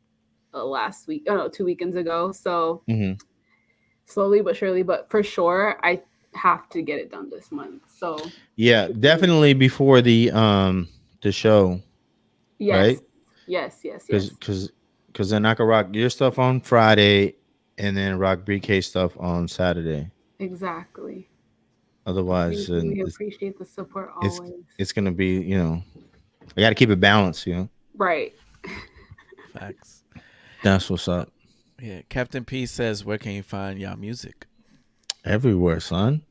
last week. 2 weekends ago. So slowly but surely, but for sure, I have to get it done this month. So yeah, definitely before the show. Yes. Right? Yes. Because then I can rock your stuff on Friday and then rock BK stuff on Saturday. Exactly. Otherwise, we appreciate the support always. It's gonna be, I got to keep it balanced, Right. Facts. That's what's up. Yeah, Captain P says, where can you find y'all music? Everywhere, son.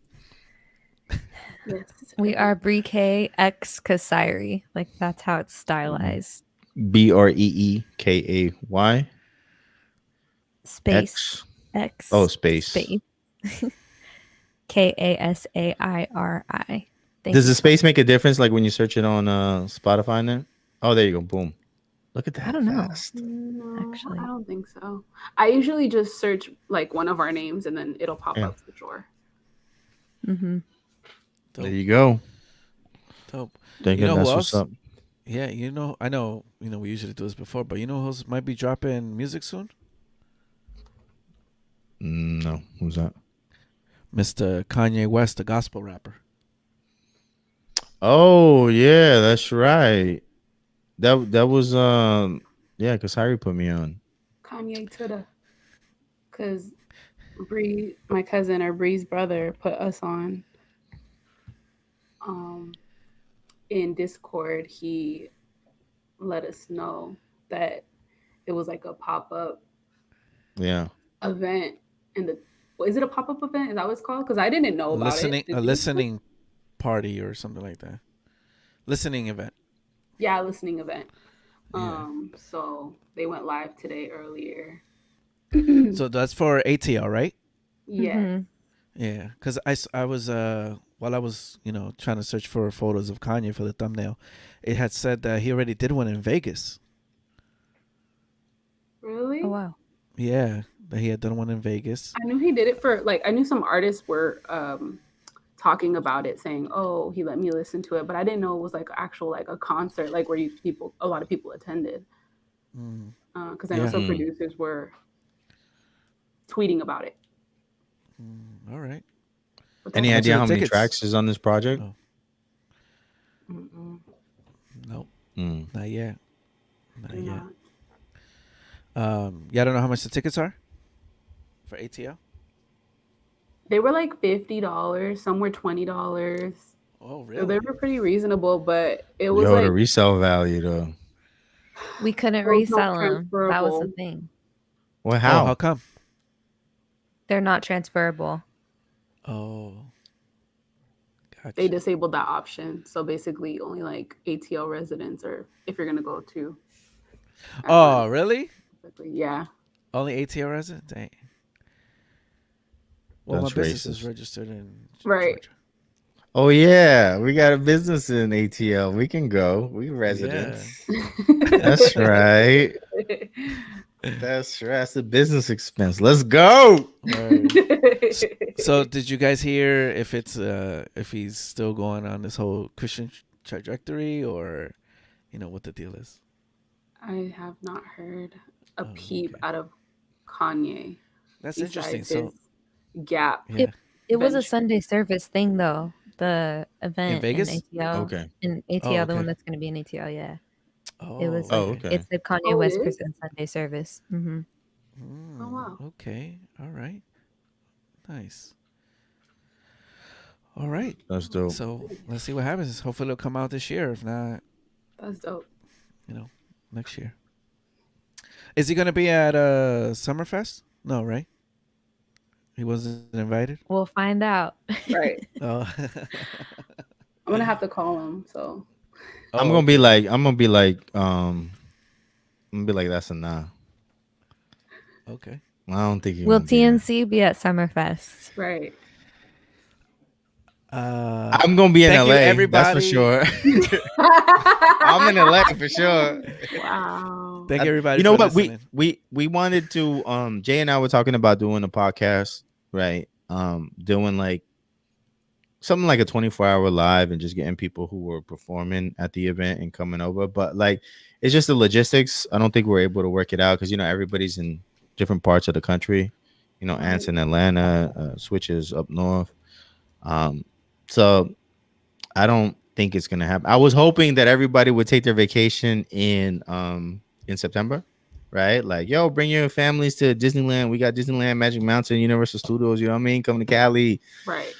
Yes. We are Breke X Kasiri. Like that's how it's stylized. BREEKAY Space X. X. Oh, space. Kasairi. Does the space make a difference, like when you search it on Spotify? Then, oh, there you go. Boom. Look at that. I don't know. Fast. No, Actually, I don't think so. I usually just search like one of our names and then it'll pop up for sure. Mm-hmm. There you go. Dope. You know who else? What's up. Yeah, I know, we usually do this before, but you know who else might be dropping music soon? No, who's that? Mr. Kanye West, the gospel rapper. Oh yeah, that's right. That was yeah, because Harry put me on. Kanye to because Bree, my cousin or Bree's brother, put us on. In Discord, he let us know that it was like a pop-up event in the is it a pop-up event? Is that what it's called? Because I didn't know about it. A listening party or something like that. Listening event. Yeah, listening event. Yeah. So they went live today earlier. So that's for ATL, right? Yeah. Mm-hmm. Yeah, because I was while I was trying to search for photos of Kanye for the thumbnail, it had said that he already did one in Vegas. Really? Oh wow. Yeah, that he had done one in Vegas. I knew he did it for I knew some artists were talking about it, saying, "Oh, he let me listen to it," but I didn't know it was like actual like a concert, like where a lot of people attended. Because I know some producers were tweeting about it. All right. Any idea how many tracks is on this project? Oh. Nope. Not yet. Not yet. Yeah, I don't know how much the tickets are for ATL. They were like $50. Some were $20. Oh, really? So they were pretty reasonable, but it was the resale value though. We couldn't resell them. That was the thing. Well, how? How come? They're not transferable. Oh. Gotcha. They disabled that option. So basically only like ATL residents, or if you're going to go to. Oh, really? Yeah. Only ATL residents? Dang. Well, That's my business racist. is registered in Georgia. Oh yeah, we got a business in ATL. We can go. We residents. Yeah. That's right. That's right. That's a business expense. Let's go. So, did you guys hear if he's still going on this whole Christian trajectory, or what the deal is? I have not heard a peep out of Kanye. That's interesting. So, gap. Yeah. It was a Sunday service thing though. The event in Vegas, in ATL. Okay. In ATL, the one that's going to be in ATL. Yeah. Oh, it was. Okay. It's the Kanye West presents Sunday service. Mm-hmm. Oh wow. Okay. All right. Nice. All right. That's dope. So let's see what happens. Hopefully it'll come out this year. If not, that's dope. Next year. Is he gonna be at Summerfest? No, right? He wasn't invited. We'll find out. Right. Oh. I'm gonna have to call him. So. I'm gonna be like, that's a nah. Okay. I don't think he will TNC be at Summerfest. Right. I'm gonna be in LA. Everybody. That's for sure. I'm in LA for sure. Wow. Thank everybody. You know what? Listening. We wanted to. Jay and I were talking about doing a podcast, right? Doing like something like a 24-hour live and just getting people who were performing at the event and coming over. But like, it's just the logistics. I don't think we're able to work it out because everybody's in different parts of the country. Ant's in Atlanta, Switches up north. So I don't think it's gonna happen. I was hoping that everybody would take their vacation in September, right? Like, yo, bring your families to Disneyland. We got Disneyland, Magic Mountain, Universal Studios. You know what I mean? Come to Cali. Right.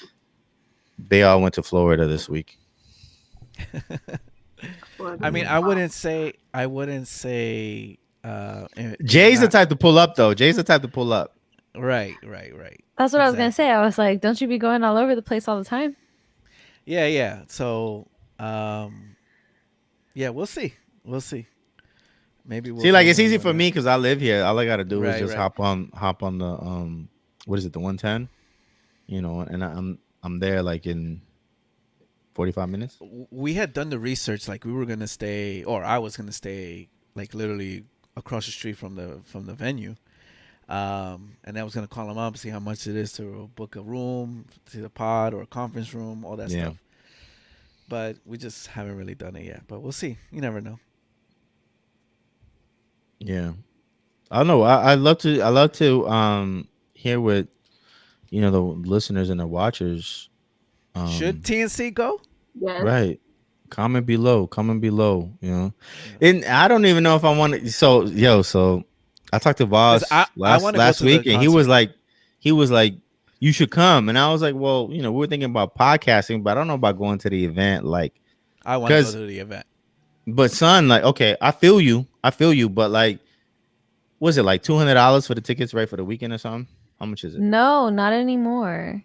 They all went to Florida this week. I mean, I wouldn't say. Jay's the type to pull up, though. Jay's the type to pull up. Right. That's what I was gonna say. I was like, don't you be going all over the place all the time? Yeah. So, yeah, we'll see. We'll see. Maybe we'll See, like go it's there easy one for night. me because I live here. All I gotta do is Right, just right. hop on the what is it, the 110? And I'm there like in 45 minutes. We had done the research, like we were gonna stay, or I was gonna stay, like literally across the street from the venue. And I was gonna call them up, see how much it is to book a room, to the pod or a conference room, all that Yeah. stuff. But we just haven't really done it yet. But we'll see. You never know. Yeah. I don't know. I love to hear what the listeners and the watchers Should TNC go? Yes. right. Comment below. And I don't even know if I want to. So I talked to Voss I wanna go last to the week, and he was concert. like, you should come. And I was like, well, we were thinking about podcasting, but I don't know about going to the event. Like, I want to go to the event. but son, like, okay, I feel you, but like, was it like $200 for the tickets, right, for the weekend or something? How much is it? No, not anymore.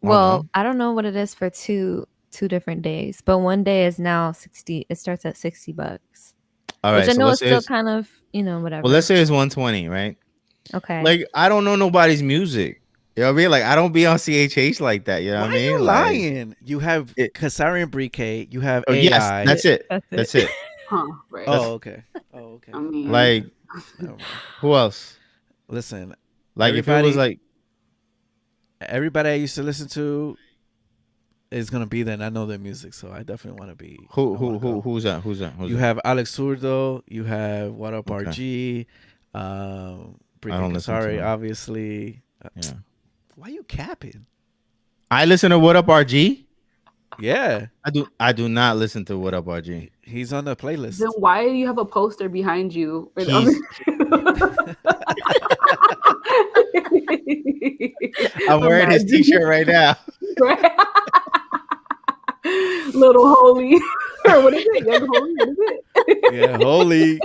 Oh, Well, no? I don't know what it is for two different days, but one day is now 60. It starts at $60. All Which right, I so know let's is say still it's, kind of, whatever. well, let's say it's 120, right? Okay. Like, I don't know nobody's music. You know what I mean? Like, I don't be on CHH like that. You know Why what I mean? are you Like, lying? You have Kasari and Brique. You have oh, AI. yes, that's it. That's it. That's it. Huh. Right. Oh, okay. Oh, okay. I mean, Like, Never mind. who else? Listen, Like, if it was like, everybody I used to listen to is gonna be there, and I know their music, so I definitely want to be. who's that? You have Alex Zurdo. You have What Up Okay. RG. Brick I don't and listen to Kasari, them. obviously. Yeah. Why you capping? I listen to What Up RG. Yeah, I do not listen to What Up RG. he's on the playlist. then why do you have a poster behind you? With He's- I'm wearing his t-shirt right now. Little holy, or what is it? Young holy, what is it? Yeah, holy.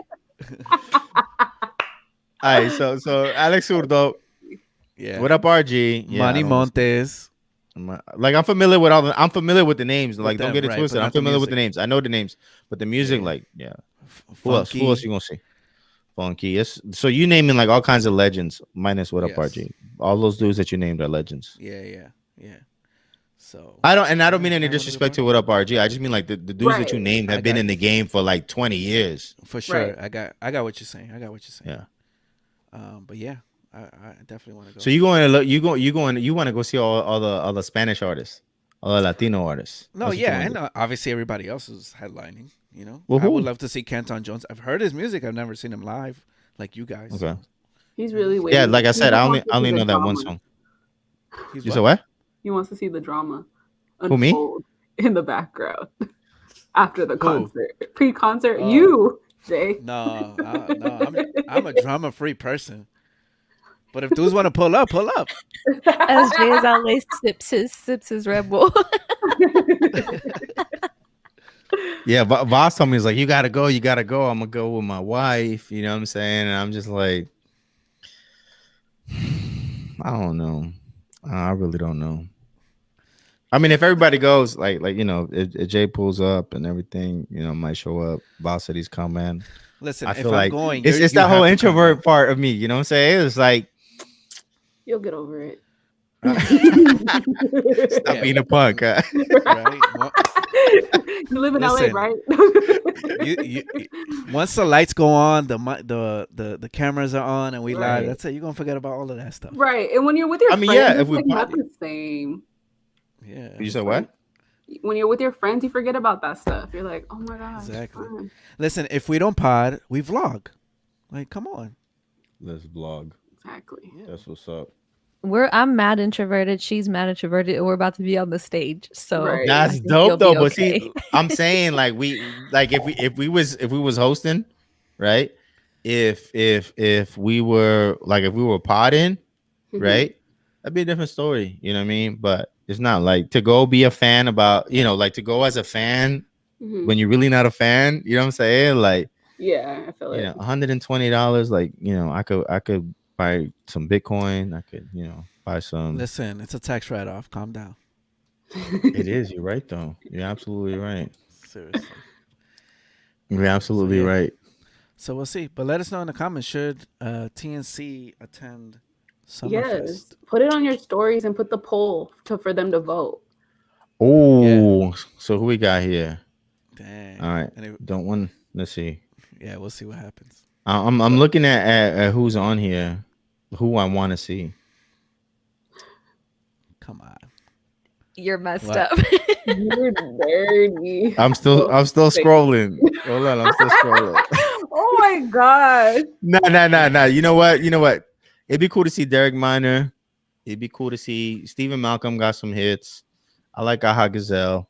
All right, so Alex Zurdo, Yeah. What Up RG, yeah, Manny I don't listen. Montes. Like, I'm familiar with I'm familiar with the names. Like, don't them, get it right, twisted. but I'm not the familiar with the music. names. I know the names, but the music, Yeah. like, yeah. Funky. Who else you gonna see? Funky. Yes. So you naming like all kinds of legends, minus What Up Yes. RG. All those dudes that you named are legends. Yeah. So I don't mean any I wanna disrespect go to What Up RG. I just mean like the dudes that you Right. named I have been got in the game for like 20 years. for sure. Right. I got what you're saying. Yeah. But yeah, I definitely want to go. So you going to look? You want to go see all the Spanish artists, all the Latino artists? No, That's what you yeah, wanna and do. obviously everybody else is headlining. Well, I who? would love to see Canton Jones. I've heard his music. I've never seen him live, like you guys. Okay. He's really waiting. Yeah, like I He said, just I wants to only see the know that one drama. song. He's You said what? He wants to see the drama Who, me? unfold in the background after the Who? concert, pre-concert. Oh. You, Jay. No, I'm a drama-free person. But if dudes want to pull up, pull up. As Jay as always sips his Red Bull. Yeah, Voss told me, he's like, you gotta go. I'm gonna go with my wife. You know what I'm saying? And I'm just like, I don't know. I really don't know. I mean, if everybody goes, like if Jay pulls up and everything, might show up. Voss said he's coming. Listen, I if feel I'm like going, it's you that have whole to come introvert in. part of me. You know what I'm saying? It's like, You'll get over it. stop Yeah. being a punk. Huh? Right? Well, You live in Listen. LA, right? you once the lights go on, the cameras are on, and we live. Right. That's it. You're gonna forget about all of that stuff. Right. And when you're with your I mean, friends, yeah, if it's we like not party. the same. Yeah. You said what? When you're with your friends, you forget about that stuff. You're like, oh my god. Exactly. fine. Listen, if we don't pod, we vlog. Like, come on. Let's vlog. Exactly. That's what's up. I'm mad introverted. She's mad introverted. And we're about to be on the stage. So Right. I That's think dope you'll though. be But okay. see, I'm saying like if we was hosting, right? If we were podding, Mhm. right? That'd be a different story. You know what I mean? But it's not like to go be a fan about, like to go as a fan Mhm. when you're really not a fan. You know what I'm saying? Like, Yeah, I feel it. $120. Like, I could buy some Bitcoin. I could, buy some. Listen, it's a tax write-off. Calm down. It is. You're right, though. You're absolutely right. Seriously. You're absolutely right. So we'll see. But let us know in the comments, should TNC attend Summerfest? Yes. Put it on your stories and put the poll for them to vote. Oh, so who we got here? Dang. All right. Don't want. Let's see. Yeah, we'll see what happens. I'm looking at who's on here, who I want to see. Come on. You're messed up. You're dirty. I'm still scrolling. Hold on, I'm still scrolling. Oh my god. Nah. You know what? It'd be cool to see Derek Minor. It'd be cool to see Stephen Malcolm got some hits. I like Aha Gazelle.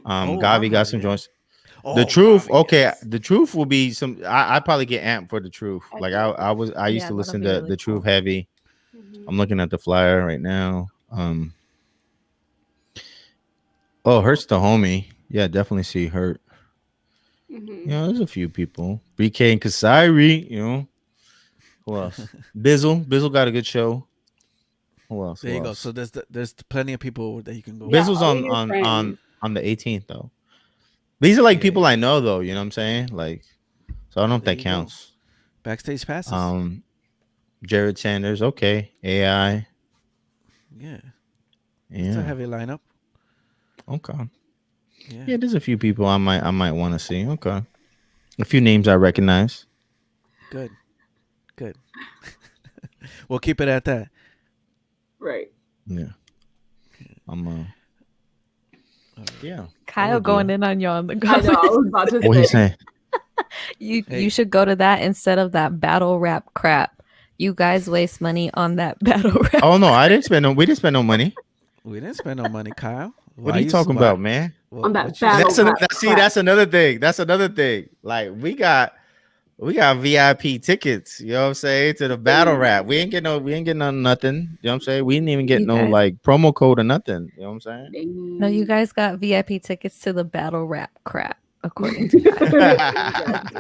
Gavi got some joints. The Truth, Gavi, okay. yes. The Truth will be some. I probably get amped for The Truth. Like I used to listen to The Truth heavy. Mm-hmm. I'm looking at the flyer right now. Hurt's the homie. Yeah, definitely see Hurt. Mm-hmm. There's a few people. BK and Kasiri, Who else? Bizzle got a good show. Who else? There you go. So there's plenty of people that you can go. Bizzle's on the 18th though. These are like people I know though. You know what I'm saying? Like, so I don't know if that counts. Backstage passes. Jared Sanders. Okay. AI. Yeah. It's a heavy lineup. Okay. Yeah, there's a few people I might want to see. Okay. A few names I recognize. Good. We'll keep it at that. Right. Yeah. Yeah. Kyle going in on y'all on the I know, I was about to say. What he saying? You should go to that instead of that battle rap crap. You guys waste money on that battle rap. Oh no, we didn't spend no money. We didn't spend no money, Kyle. What are you talking about, man? On that battle that's another thing. That's another thing. Like we got VIP tickets, you know what I'm saying, to the battle rap. We ain't getting nothing. You know what I'm saying? We didn't even get like promo code or nothing. You know what I'm saying? No, you guys got VIP tickets to the battle rap crap, according to that.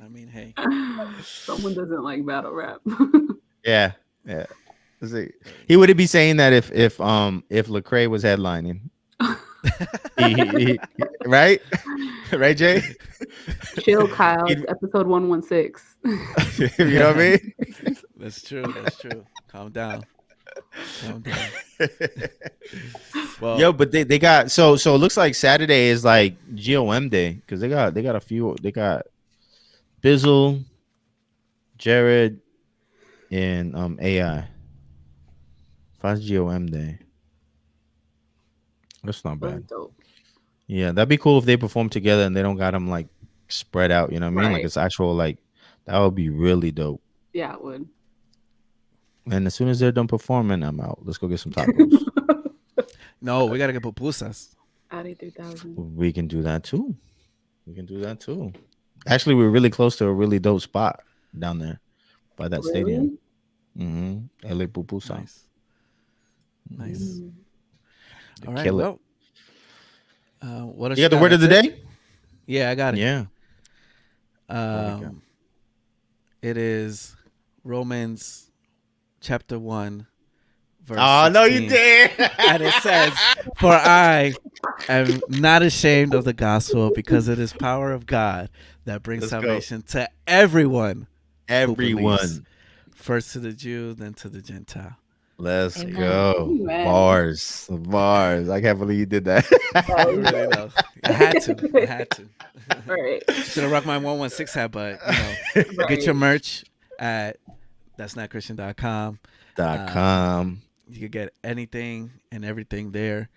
I mean, hey. Someone doesn't like battle rap. Yeah. See, he would be saying that if Lecrae was headlining. Right, Jay. Chill, Kyle. It's episode 116. You know what I mean? That's true. Calm down. Well, but they got so it looks like Saturday is like GOM day because they got a few. They got Bizzle, Jared, and AI. That's GOM day. That's not bad. Dope. Yeah, that'd be cool if they perform together and they don't got them like spread out. You know what I mean? Like it's actual like that would be really dope. Yeah, it would. And as soon as they're done performing, I'm out. Let's go get some tacos. No, we gotta get pupusas. 83,000. We can do that too. Actually, we're really close to a really dope spot down there by that stadium. Mm-hmm. LA Pupusa. Nice. All right. Kill well, what you got the word of the day? Yeah, I got it. Yeah. It is Romans chapter 1. Verse 16, no, you did. And it says, "For I am not ashamed of the gospel, because it is power of God that brings salvation to everyone. Everyone. First to the Jew, then to the Gentile." Let's go. Amen. Bars. I can't believe you did that. Really, no. I had to. Right. Should have rocked my 116 hat, but get your merch at that'snotchristian.com. You can get anything and everything there.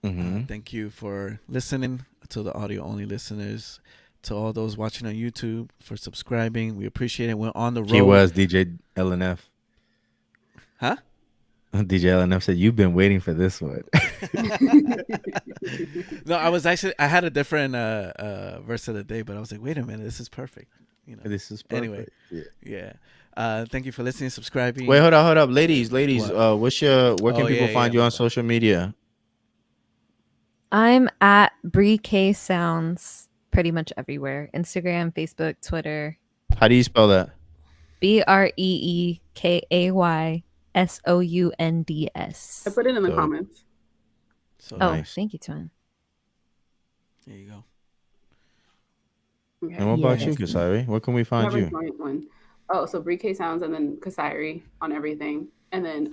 Mm-hmm. Thank you for listening, to the audio only listeners, to all those watching on YouTube, for subscribing. We appreciate it. We're on the road. He was DJ LNF. Huh? DJ LNF said, "You've been waiting for this one." No, I had a different verse of the day, but I was like, wait a minute, this is perfect. This is perfect. Anyway, yeah. Thank you for listening, subscribing. Wait, hold up, ladies. Where can people find you on social media? I'm at Bree K Sounds pretty much everywhere: Instagram, Facebook, Twitter. How do you spell that? BreeKaySounds. I put it in the comments. So Nice. Thank you, Twin. there you go. Okay. And what about you, Yes. Kasari? Where can we find Have a you? joint one. Oh, so Brie Sounds and then Kasiri on everything. And then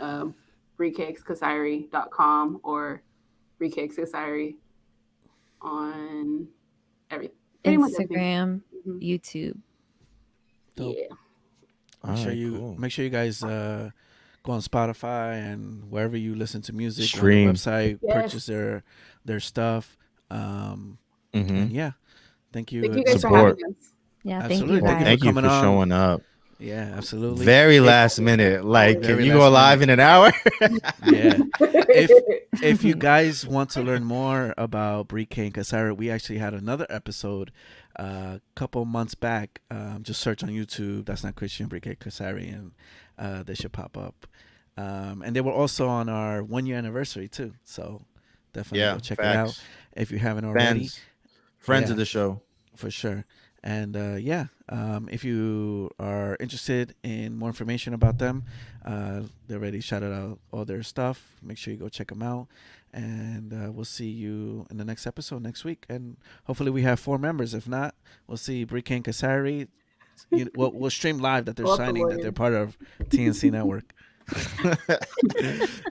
BrieCakesKasiri.com or BrieCakesKasiri on everything. Pretty much everything. Instagram, YouTube. Dope. Yeah. Make sure you guys go on Spotify and wherever you listen to music, Stream. on the website, Yes. purchase their stuff. And yeah, thank you. Thank you guys for Support. having us. Yeah, Absolutely. thank you guys. Thank you coming for on. showing up. Yeah, absolutely. Very last minute. Like, Very can you last go live minute. in an hour? Yeah. If you guys want to learn more about Brie and Kasara, we actually had another episode a couple months back. Just search on YouTube. That's Not Christian, Brie Kasari, and they should pop up. And they were also on our 1 year anniversary too. So definitely go check it out if you haven't already. Friends of the show. For sure. And if you are interested in more information about them, they already shouted out all their stuff. Make sure you go check them out. And we'll see you in the next episode next week. And hopefully we have 4 members. If not, we'll see Brie and Kasari. We'll stream live that they're signing, that they're part of TNC Network.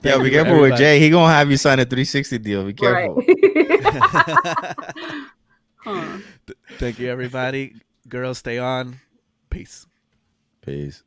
Yeah, be careful with Jay. He gonna have you sign a 360 deal. Be careful. Right. Thank you, everybody. Girls, stay on. Peace. Peace.